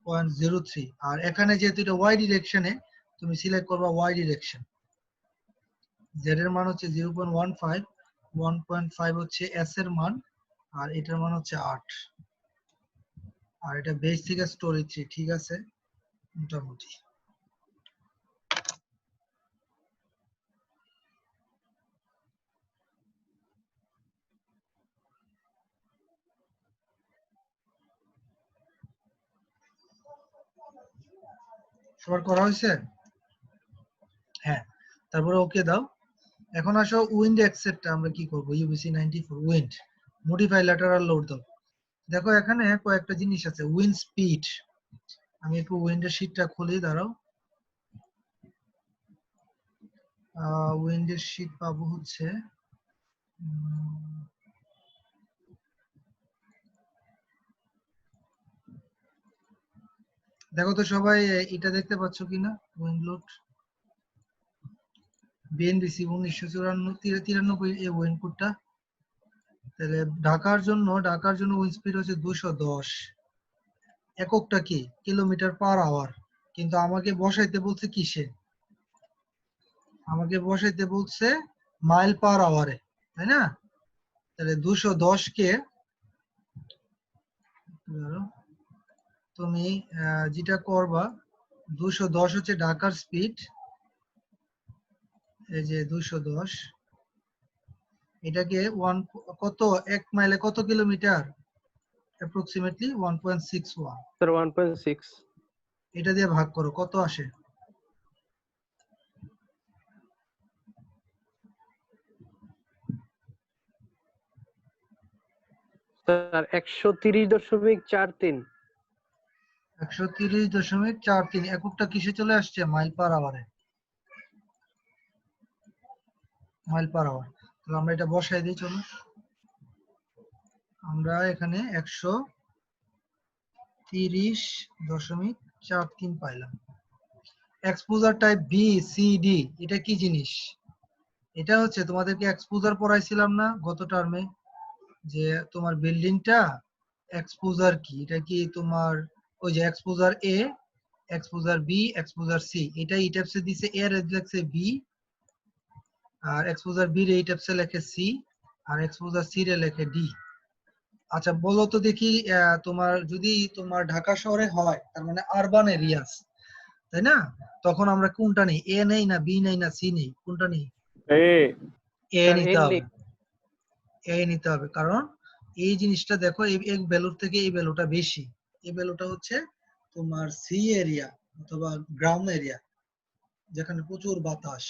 0.03। আর এখানে যেহেতু এটা ওয়াই ডিরেকশনে, তুমি সিলেক্ট করবা ওয়াই ডিরেকশন। জেড এর মান হচ্ছে 0.15, 1.5 হচ্ছে এস এর মান, আর এটার মান হচ্ছে 8। আর এটা বেস থেকে স্টোরেজ 3, ঠিক আছে মোটামুটি। সবার করা হয়েছে? হ্যাঁ, তারপরে ওকে দাও। এখন আসো উইন্ড এক্সেটটা আমরা কি করব, UBC 94 wind modify lateral load দাও। দেখো এখানে কয়েকটা জিনিস আছে, উইন্ড স্পিড। আমি একটু উইন্ডের শীটটা খুলি, দাঁড়াও। উইন্ডের শীট পাবো হচ্ছে দেখো তো সবাই এটা দেখতে পাচ্ছ কিনা, উইন্ড লোড বিএনবিসি 1993 এই উইন্ড কোডটা। তাহলে ঢাকার জন্য উইন্ড স্পিড হচ্ছে 210। এককটা কি, কিলোমিটার পার আওয়ার। কিন্তু আমাকে বসাইতে বলছে কিসে, আমাকে বসাইতে বলছে মাইল পার আওয়ারে, তাই না? তাহলে 210 কে তুমি যেটা করবা, 210 হচ্ছে ঢাকার স্পিড, এই যে 210, এটাকে কত, 1 মাইলে কত কিলোমিটার, অ্যাপ্রক্সিমেটলি 1.61। স্যার 1.6 এটা দিয়ে ভাগ করো, কত আসে? স্যার 130.43। 130.43 এককটা কিসে চলে আসছে? মাইল পার আওয়ারে। Mile per hour. তাহলে আমরা এটা বসাই দিই, চলো। আমরা এখানে 130.43 পাইলাম। Exposure type B C D এটা কি জিনিস? এটা হচ্ছে তোমাদেরকে এক্সপোজার পড়াইছিলাম না গত টার্মে, যে তোমার বিল্ডিংটা এক্সপোজার কি? এটা কি তোমার ওই যে এক্সপোজার এ, এক্সপোজার বি, এক্সপোজার সি, এটা এই টাইপসে দিছে, এ এর লেখছে বি, আর এক্সপোজার বি রে এই টাইপসে লেখে সি, আর এক্সপোজার সি রে লেখে ডি। আচ্ছা বলো তো দেখি, তোমার যদি তোমার ঢাকা শহরে হয়, তার মানে আরবান এরিয়াস, তাই না? তখন আমরা কোনটা নেই? এ নেই না বি নেই না সি নেই? কোনটা নেই? এ এ স্যার নিতে হবে। এর এ নিতে হবে, কারণ এই জিনিসটা দেখো, এই ভ্যালুর থেকে এই ভ্যালুটা বেশি। এই ভ্যালুটা হচ্ছে তোমার সি এরিয়া অথবা গ্রাম এরিয়া, যেখানে প্রচুর বাতাস,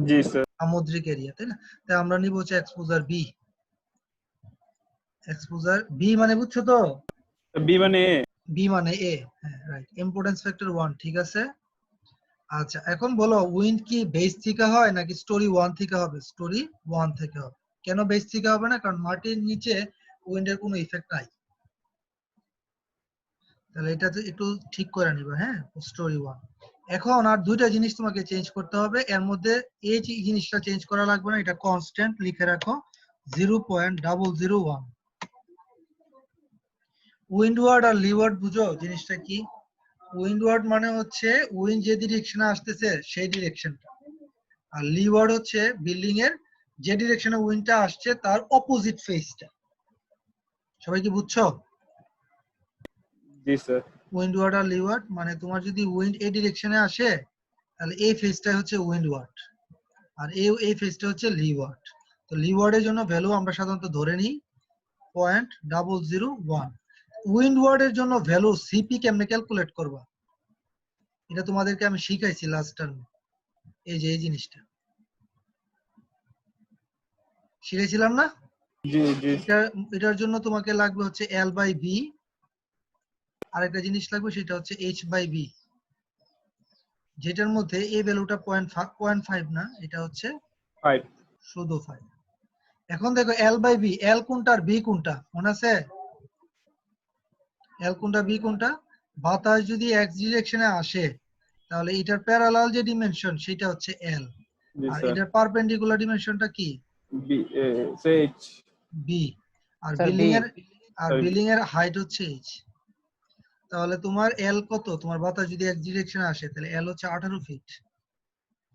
জি স্যার। সামুদ্রিক এরিয়া, তাই না? তাই আমরা নিব হচ্ছে এক্সপোজার বি। এক্সপোজার বি মানে বুঝছো তো? বি মানে এ। বি মানে এ, হ্যাঁ রাইট। ইম্পর্টেন্স ফ্যাক্টর 1, ঠিক আছে। আচ্ছা এখন বলো, উইন্ড কি বেস থেকে হয় নাকি স্টোরি 1 থেকে হবে? স্টোরি 1 থেকে হবে। কেন বেস থেকে হবে না? কারণ মাটির নিচে উইন্ডের কোনো ইফেক্ট নাই। তাহলে এটা একটু ঠিক করে নিবা, হ্যাঁ, স্টোরি 1। এখন আর দুইটা জিনিস তোমাকে চেঞ্জ করতে হবে, এর মধ্যে এই জিনিসটা চেঞ্জ করা লাগবে না, এটা কনস্ট্যান্ট লিখে রাখো 0.001। উইন্ডওয়ার্ড আর লিওয়ার্ড বুঝো জিনিসটা কি? উইন্ডওয়ার্ড মানে হচ্ছে উইন্ড যে ডিরেকশনে আসতেছে সেই ডিরেকশনটা, আর লিওয়ার্ড হচ্ছে বিল্ডিং এর যে ডিরেকশনে উইন্ডটা আসছে তার অপোজিট ফেসটা। সবাই কি বুঝছো? জি স্যার। উইন্ডওয়ার্ড আর লিওয়ার্ড মানে তোমার যদি উইন্ড এই ডিরেকশনে আসে, তাহলে এই ফেসটা হচ্ছে উইন্ডওয়ার্ড, আর এই ফেসটা হচ্ছে লিওয়ার্ড। তো লিওয়ার্ডের জন্য ভ্যালু আমরা সাধারণত ধরে নিই 0.001। উইন্ডওয়ার্ডের জন্য ভ্যালু সিপি কেমনে ক্যালকুলেট করবা, এটা তোমাদেরকে আমি শিখাইছি লাস্ট টার্মে। এই যে এই জিনিসটা শিখেছিলাম না? জি জি এটার জন্য তোমাকে লাগবে হচ্ছে এল বাই বি, আর একটা জিনিস লাগবে সেটা হচ্ছে এইচ বাই বি, যেটার মধ্যে এই ভ্যালুটা 0.5 না, এটা হচ্ছে 5। শুধু 5। এখন দেখো এল বাই বি, এল কোনটা আর বি কোনটা মনে আছে? এল কোনটা বি কোনটা? বাতাস যদি এক্স ডিরেকশনে আসে, তাহলে এটার প্যারালাল যে ডিমেনশন সেটা হচ্ছে এল, জি আর স্যার। এটার পারপেন্ডিকুলার ডিমেনশনটা কি? B H. বি। আর স্যার বিল্ডিং বি। এর হাইট হচ্ছে এইচ। তাহলে তোমার এল কত? তোমার বাতাস যদি এক ডিরেকশনে আসে তাহলে এল হচ্ছে 18 ফিট,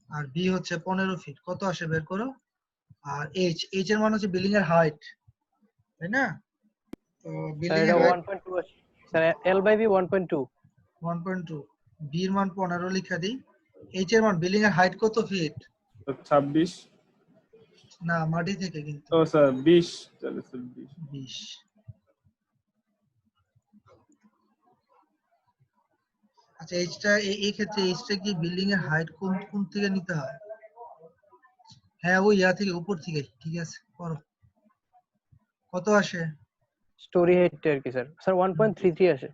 আর বি হচ্ছে 15 ফিট। কত আসে বের করো। আর এইচ এর মান হচ্ছে বিল্ডিং এর হাইট, তাই না? তো স্যার বিল্ডিং এটা এর হাইট 1.2 আছে। Sir L by B 1.2। 1.2, B এর মান 15 লিখা দিই। এইচ এর মান, বিল্ডিং এর হাইট কত ফিট? 26। না, মাটি থেকে কিন্তু ও স্যার 20। চলো স্যার 20। 20। আচ্ছা এইচটা, এই ক্ষেত্রে এইচটা কি বিল্ডিং এর হাইট কোন কোন থেকে নিতে হয়? হ্যাঁ ওই ইয়া থেকে, উপর থেকে, ঠিক আছে করো। কত আসে? স্টোরি হাইট আর কি স্যার? স্যার 1.33 আসে।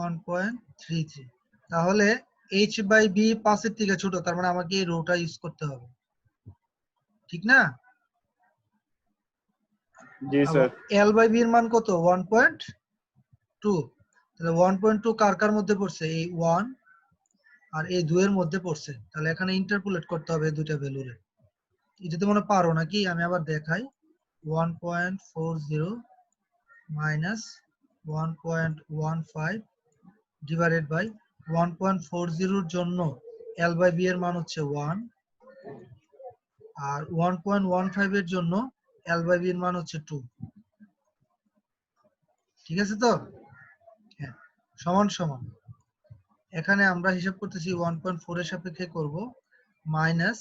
1.33। তাহলে এইচ বাই বি 5 এর থেকে ছোট, তার মানে আমাকে এই রোটা ইউজ করতে হবে, ঠিক না? জি স্যার। এল বাই বি এর মান কত? 1.2। তাহলে 1.2 কার কার মধ্যে পড়ছে? এই 1 আর এই 2 এর মধ্যে পড়ছে। তাহলে এখানে ইন্টারপোলেট করতে হবে এই দুইটা ভ্যালুরে। এটা তো মনে পারো নাকি? আমি আবার দেখাই। 1.40 মাইনাস 1.15 ডিভাইডেড বাই 1.40 এর জন্য এল বাই বি এর মান হচ্ছে 1, আর 1.15 এর জন্য এল বাই বি এর মান হচ্ছে 2। ঠিক আছে তো? হ্যাঁ, সমান সমান। এখানে আমরা হিসাব করতেছি 1.4 এর সাপেক্ষে করব, মাইনাস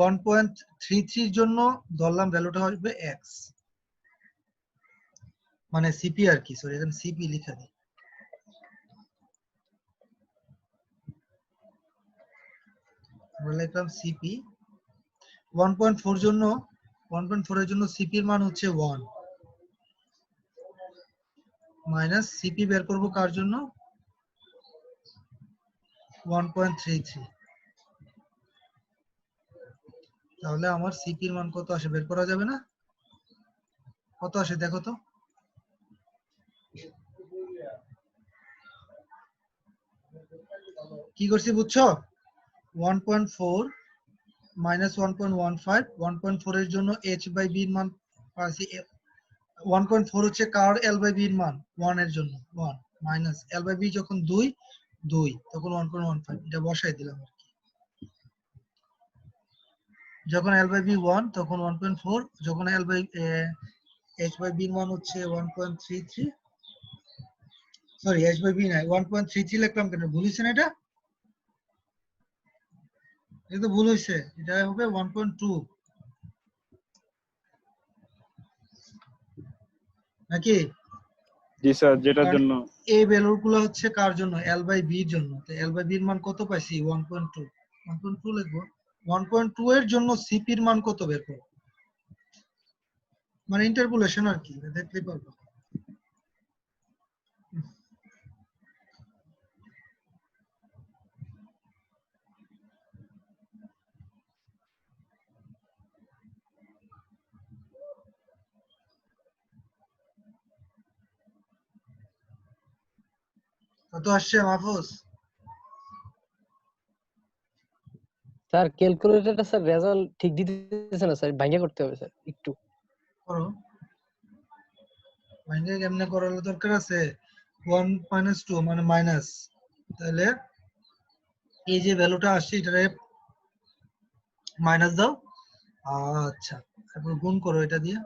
1.33 এর জন্য ধরলাম ভ্যালুটা হবে x, মানে সিপি আর কি। সরি, এখানে সিপি লিখা দিই। আমরা লিখলাম সিপি 1.4 জন্য, 1.4 এর জন্য সিপি এর মান হচ্ছে 1, মাইনাস সিপি বের করব কার জন্য 1.33 তাহলে আমার সিপির মান কত আসে বের করা যাবে না কত আসে দেখো তো কি করছি বুঝছো 1.4 মাইনাস 1.15 1.4 এর জন্য h/b এর মান পাচ্ছি 1.4 হচ্ছে কার l/b এর মান 1 এর জন্য 1 মাইনাস l/b যখন 2 তখন 1.15 এটা বসাই দিলাম আর কি যখন l/b 1 তখন 1.4 যখন h/b এর মান হচ্ছে 1.33 সরি h/b নাই 1.33 লিখলাম কেন ভুল হয়েছে না এটা তো ভুল হয়েছে এটা হবে 1.2 নাকি জি স্যার, যেটার কারণ জন্য এই ভ্যালুগুলো হচ্ছে কার জন্য l/b এর জন্য তো l/b এর মান কত পাইছি 1.2 লিখবো 1.2 এর জন্য সিপি এর মান কত বের করব মানে ইন্টারপোলেশন আর কি দেখতে পারবো কত আসছে মাহফুজ স্যার ক্যালকুলেটরটা স্যার রেজাল্ট ঠিক দিতেছে না স্যার ভাঙিয়ে করতে হবে স্যার একটু করো মাইনাস কেমনে করার দরকার আছে 1 - 2 মানে মাইনাস তাহলে এই যে ভ্যালুটা আসছে এটারে মাইনাস দাও আচ্ছা তারপর গুণ করো এটা দিয়ে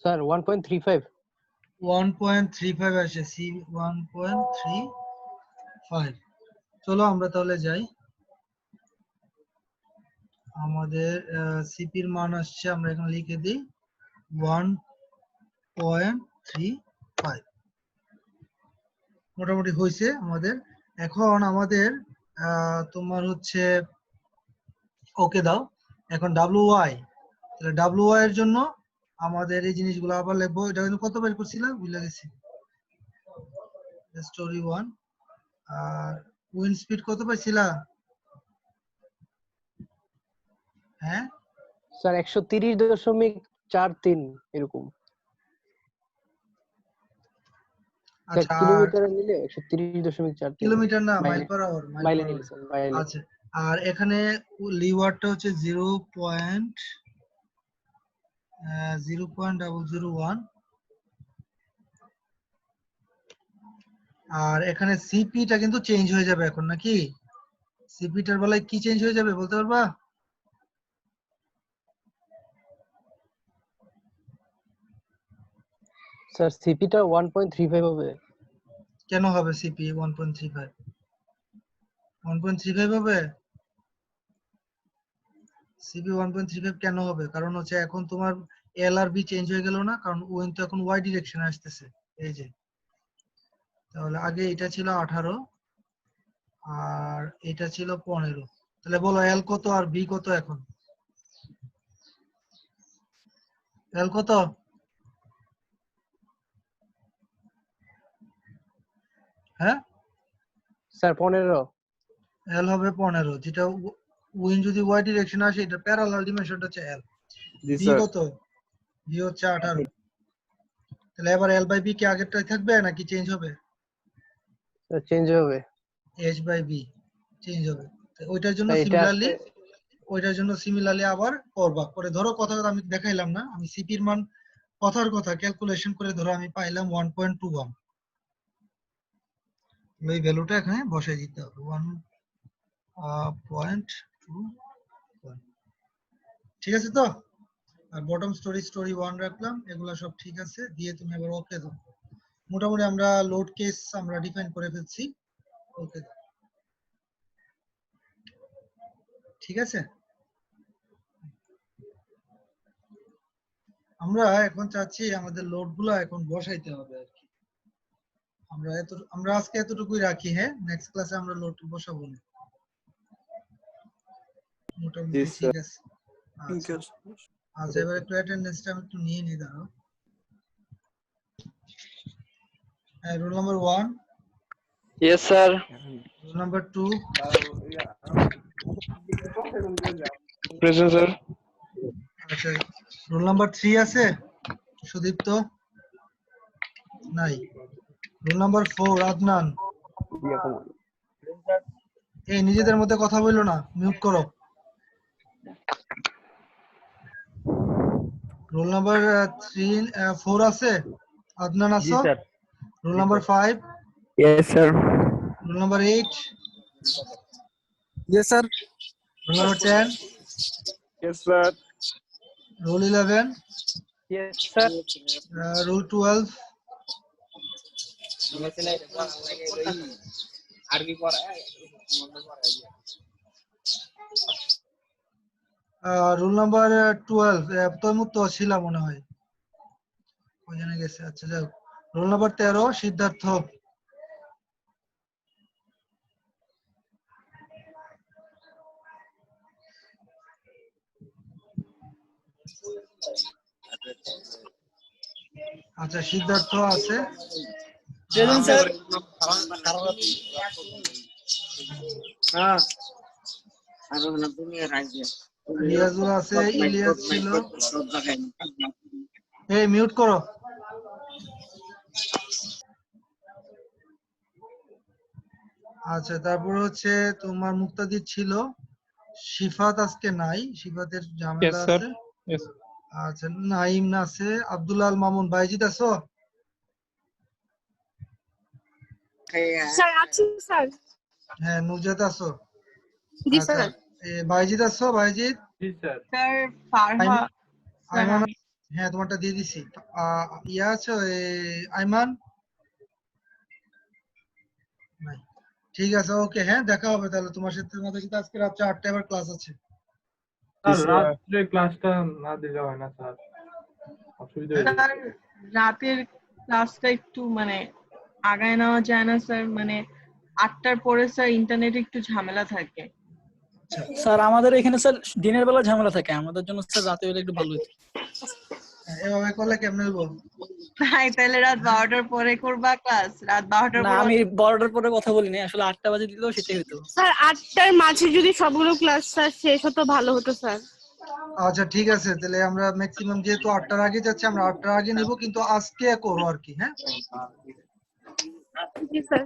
স্যার 1.35 1.35 আসে সি 1.35 চলো আমরা তাহলে যাই আমাদের সিপির মান আসছে আমরা এখানে লিখে দিই 1.35 মোটামুটি হয়েছে আমাদের এখন আমাদের তোমার হচ্ছে ওকে দাও এখন WY তাহলে WY এর জন্য আমাদের এই জিনিসগুলো আবার লিখবো এটা কিন্তু কত বের করছিলাম ভুলে গেছি স্টোরি 1 আর উইন্ড স্পিড কত পাইছিলা হ্যাঁ স্যার 130.43 এরকম স্যার আচ্ছা আর কিলোমিটারে নিলে 130.43 কিলোমিটার না মাইল মাইলে পার আওয়ার মাইলে নিলে স্যার মাইলে আচ্ছা আর এখানে লিওয়ারটা হচ্ছে 0.001 আর এখানে সিপিটা কিন্তু চেঞ্জ হয়ে যাবে এখন নাকি সিপিটার বেলায় কি চেঞ্জ হয়ে যাবে বলতে পারবা স্যার সিপিটা 1.35 হবে কেন হবে সিপি 1.35 1.35 হবে সিপি 1.35 কেন হবে কারণ হচ্ছে এখন তোমার এল আর বি চেঞ্জ হয়ে গেল না কারণ ওয়েন তো এখন ওয়াই ডিরেকশনে আসতেছে এই যে তাহলে আগে এটা ছিল 18 আর এটা ছিল 15 তাহলে বলো এল কত আর বি কত এখন এল কত হ্যাঁ স্যার 15 এল হবে 15 যেটা উইন যদি ওয়াই ডিরেকশনে আসে এটা প্যারালাল ডিমেনশনটা হচ্ছে এল জি বি স্যার। কত বি হচ্ছে 18 তাহলে এবার এল বাই বি কি আগেরটাই থাকবে নাকি চেঞ্জ হবে স্যার চেঞ্জ হবে এইচ বাই বি চেঞ্জ হবে তো ওইটার জন্য স্যার এটা সিমিলারলি আবার করবা পরে ধরো কথা আমি দেখাইলাম না আমি সিপির মান কথার কথা ক্যালকুলেশন করে ধরো আমি পাইলাম 1.21, এই ভ্যালুটা এখানে বসাই দিতে হবে 1.21। ঠিক আছে তো? আর বটম স্টোরি 1 রাখলাম, এগুলা সব ঠিক আছে, দিয়ে তুমি এবার ওকে দাও। মোটামুটি আমরা লোড কেস আমরা ডিফাইন করে ফেলছি, ওকে দাও। ঠিক আছে, আমরা এখন চাচ্ছি আমাদের লোড গুলা এখন বসাইতে হবে আর কি। আমরা আজকে এতটুকুই রাখি, হ্যাঁ, নেক্সট ক্লাসে আমরা লোড বসাবো না। মোটামুটি ঠিক আছে। আচ্ছা আচ্ছা, এবার একটু অ্যাটেন্ডেন্সটা আমি একটু নিয়ে নিই, দাঁড়াও। Roll number 1, Yes, sir. Roll number 2, Present, sir. আচ্ছা রোল নাম্বার 3 আছে? সুদীপ্ত নাই। Roll number 4 Adnan. এই নিজেদের মধ্যে কথা বললো না, মিউট করো। রোল নাম্বার 4 আছে? আদনান আছো? Roll number 5? Yes, sir. Roll number 8? Yes, sir. Roll number 10? Yes, sir. Roll 11? Yes, sir. Roll 12? Roll number 12 তৈমুক্ত ছিল মনে হয়, ওখানে গেছে। আচ্ছা যাও। Roll number 13 Siddharth. আচ্ছা সিদ্ধার্থ আছে। Present sir. রিয়াজুল আছে, ইলিয়াস ছিল। এই মিউট করো। আচ্ছা তারপর হচ্ছে তোমার মুক্তাদির ছিল, শিফাত আজকে নাই, শিফাতের ঝামেলা Yes, sir. আছে। Yes. আচ্ছা নাইম আছে, আব্দুল্লাহ আল মামুন। বাইজিদ আছো? স্যার আছি স্যার। হ্যাঁ নুজাত আছো? জি আচ্ছা স্যার। বাইজিদ আছো? বাইজিদ? স্যার ফারহা আইমান? হ্যাঁ তোমারটা দিয়ে দিছি। ইয়া আছো আইমান? নাই। ঠিক আছে, ওকে, হ্যাঁ দেখা হবে তাহলে তোমার সাথে। তোমাদের সাথে আজকে রাত 8টায় আবার ক্লাস আছে। রাত্রে ক্লাসটা না দিলে হয় না স্যার, অসুবিধা হয়ে স্যার রাতের ক্লাসটা একটু মানে আগায় নেওয়া যায় না স্যার, মানে 8টার পরে স্যার ইন্টারনেটে একটু ঝামেলা থাকে। স্যার আমাদের এখানে স্যার দিনের বেলা ঝামেলা থাকে, আমাদের জন্য স্যার রাতে হলে একটু ভালো হতো। এভাবে করলে কেমনে হইব? তাই তাহলে রাত 12টার পরে করবা ক্লাস? রাত 12টার না, পরে আমি 12টার পরে কথা বলিনি, আসলে 8টা বাজে দিলেও সেটাই হতো। স্যার 8টার মাঝে যদি সবগুলো ক্লাস স্যার শেষ হতো ভালো হতো স্যার। আচ্ছা ঠিক আছে, তাহলে আমরা ম্যাক্সিমাম যেহেতু 8টার আগে যাচ্ছি, আমরা 8টার আগে নিব, কিন্তু আজকে করো আর কি। হ্যাঁ জি স্যার।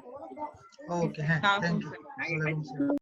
ওকে, হ্যাঁ থ্যাংক ইউ। ওয়ালাইকুম আসসালাম।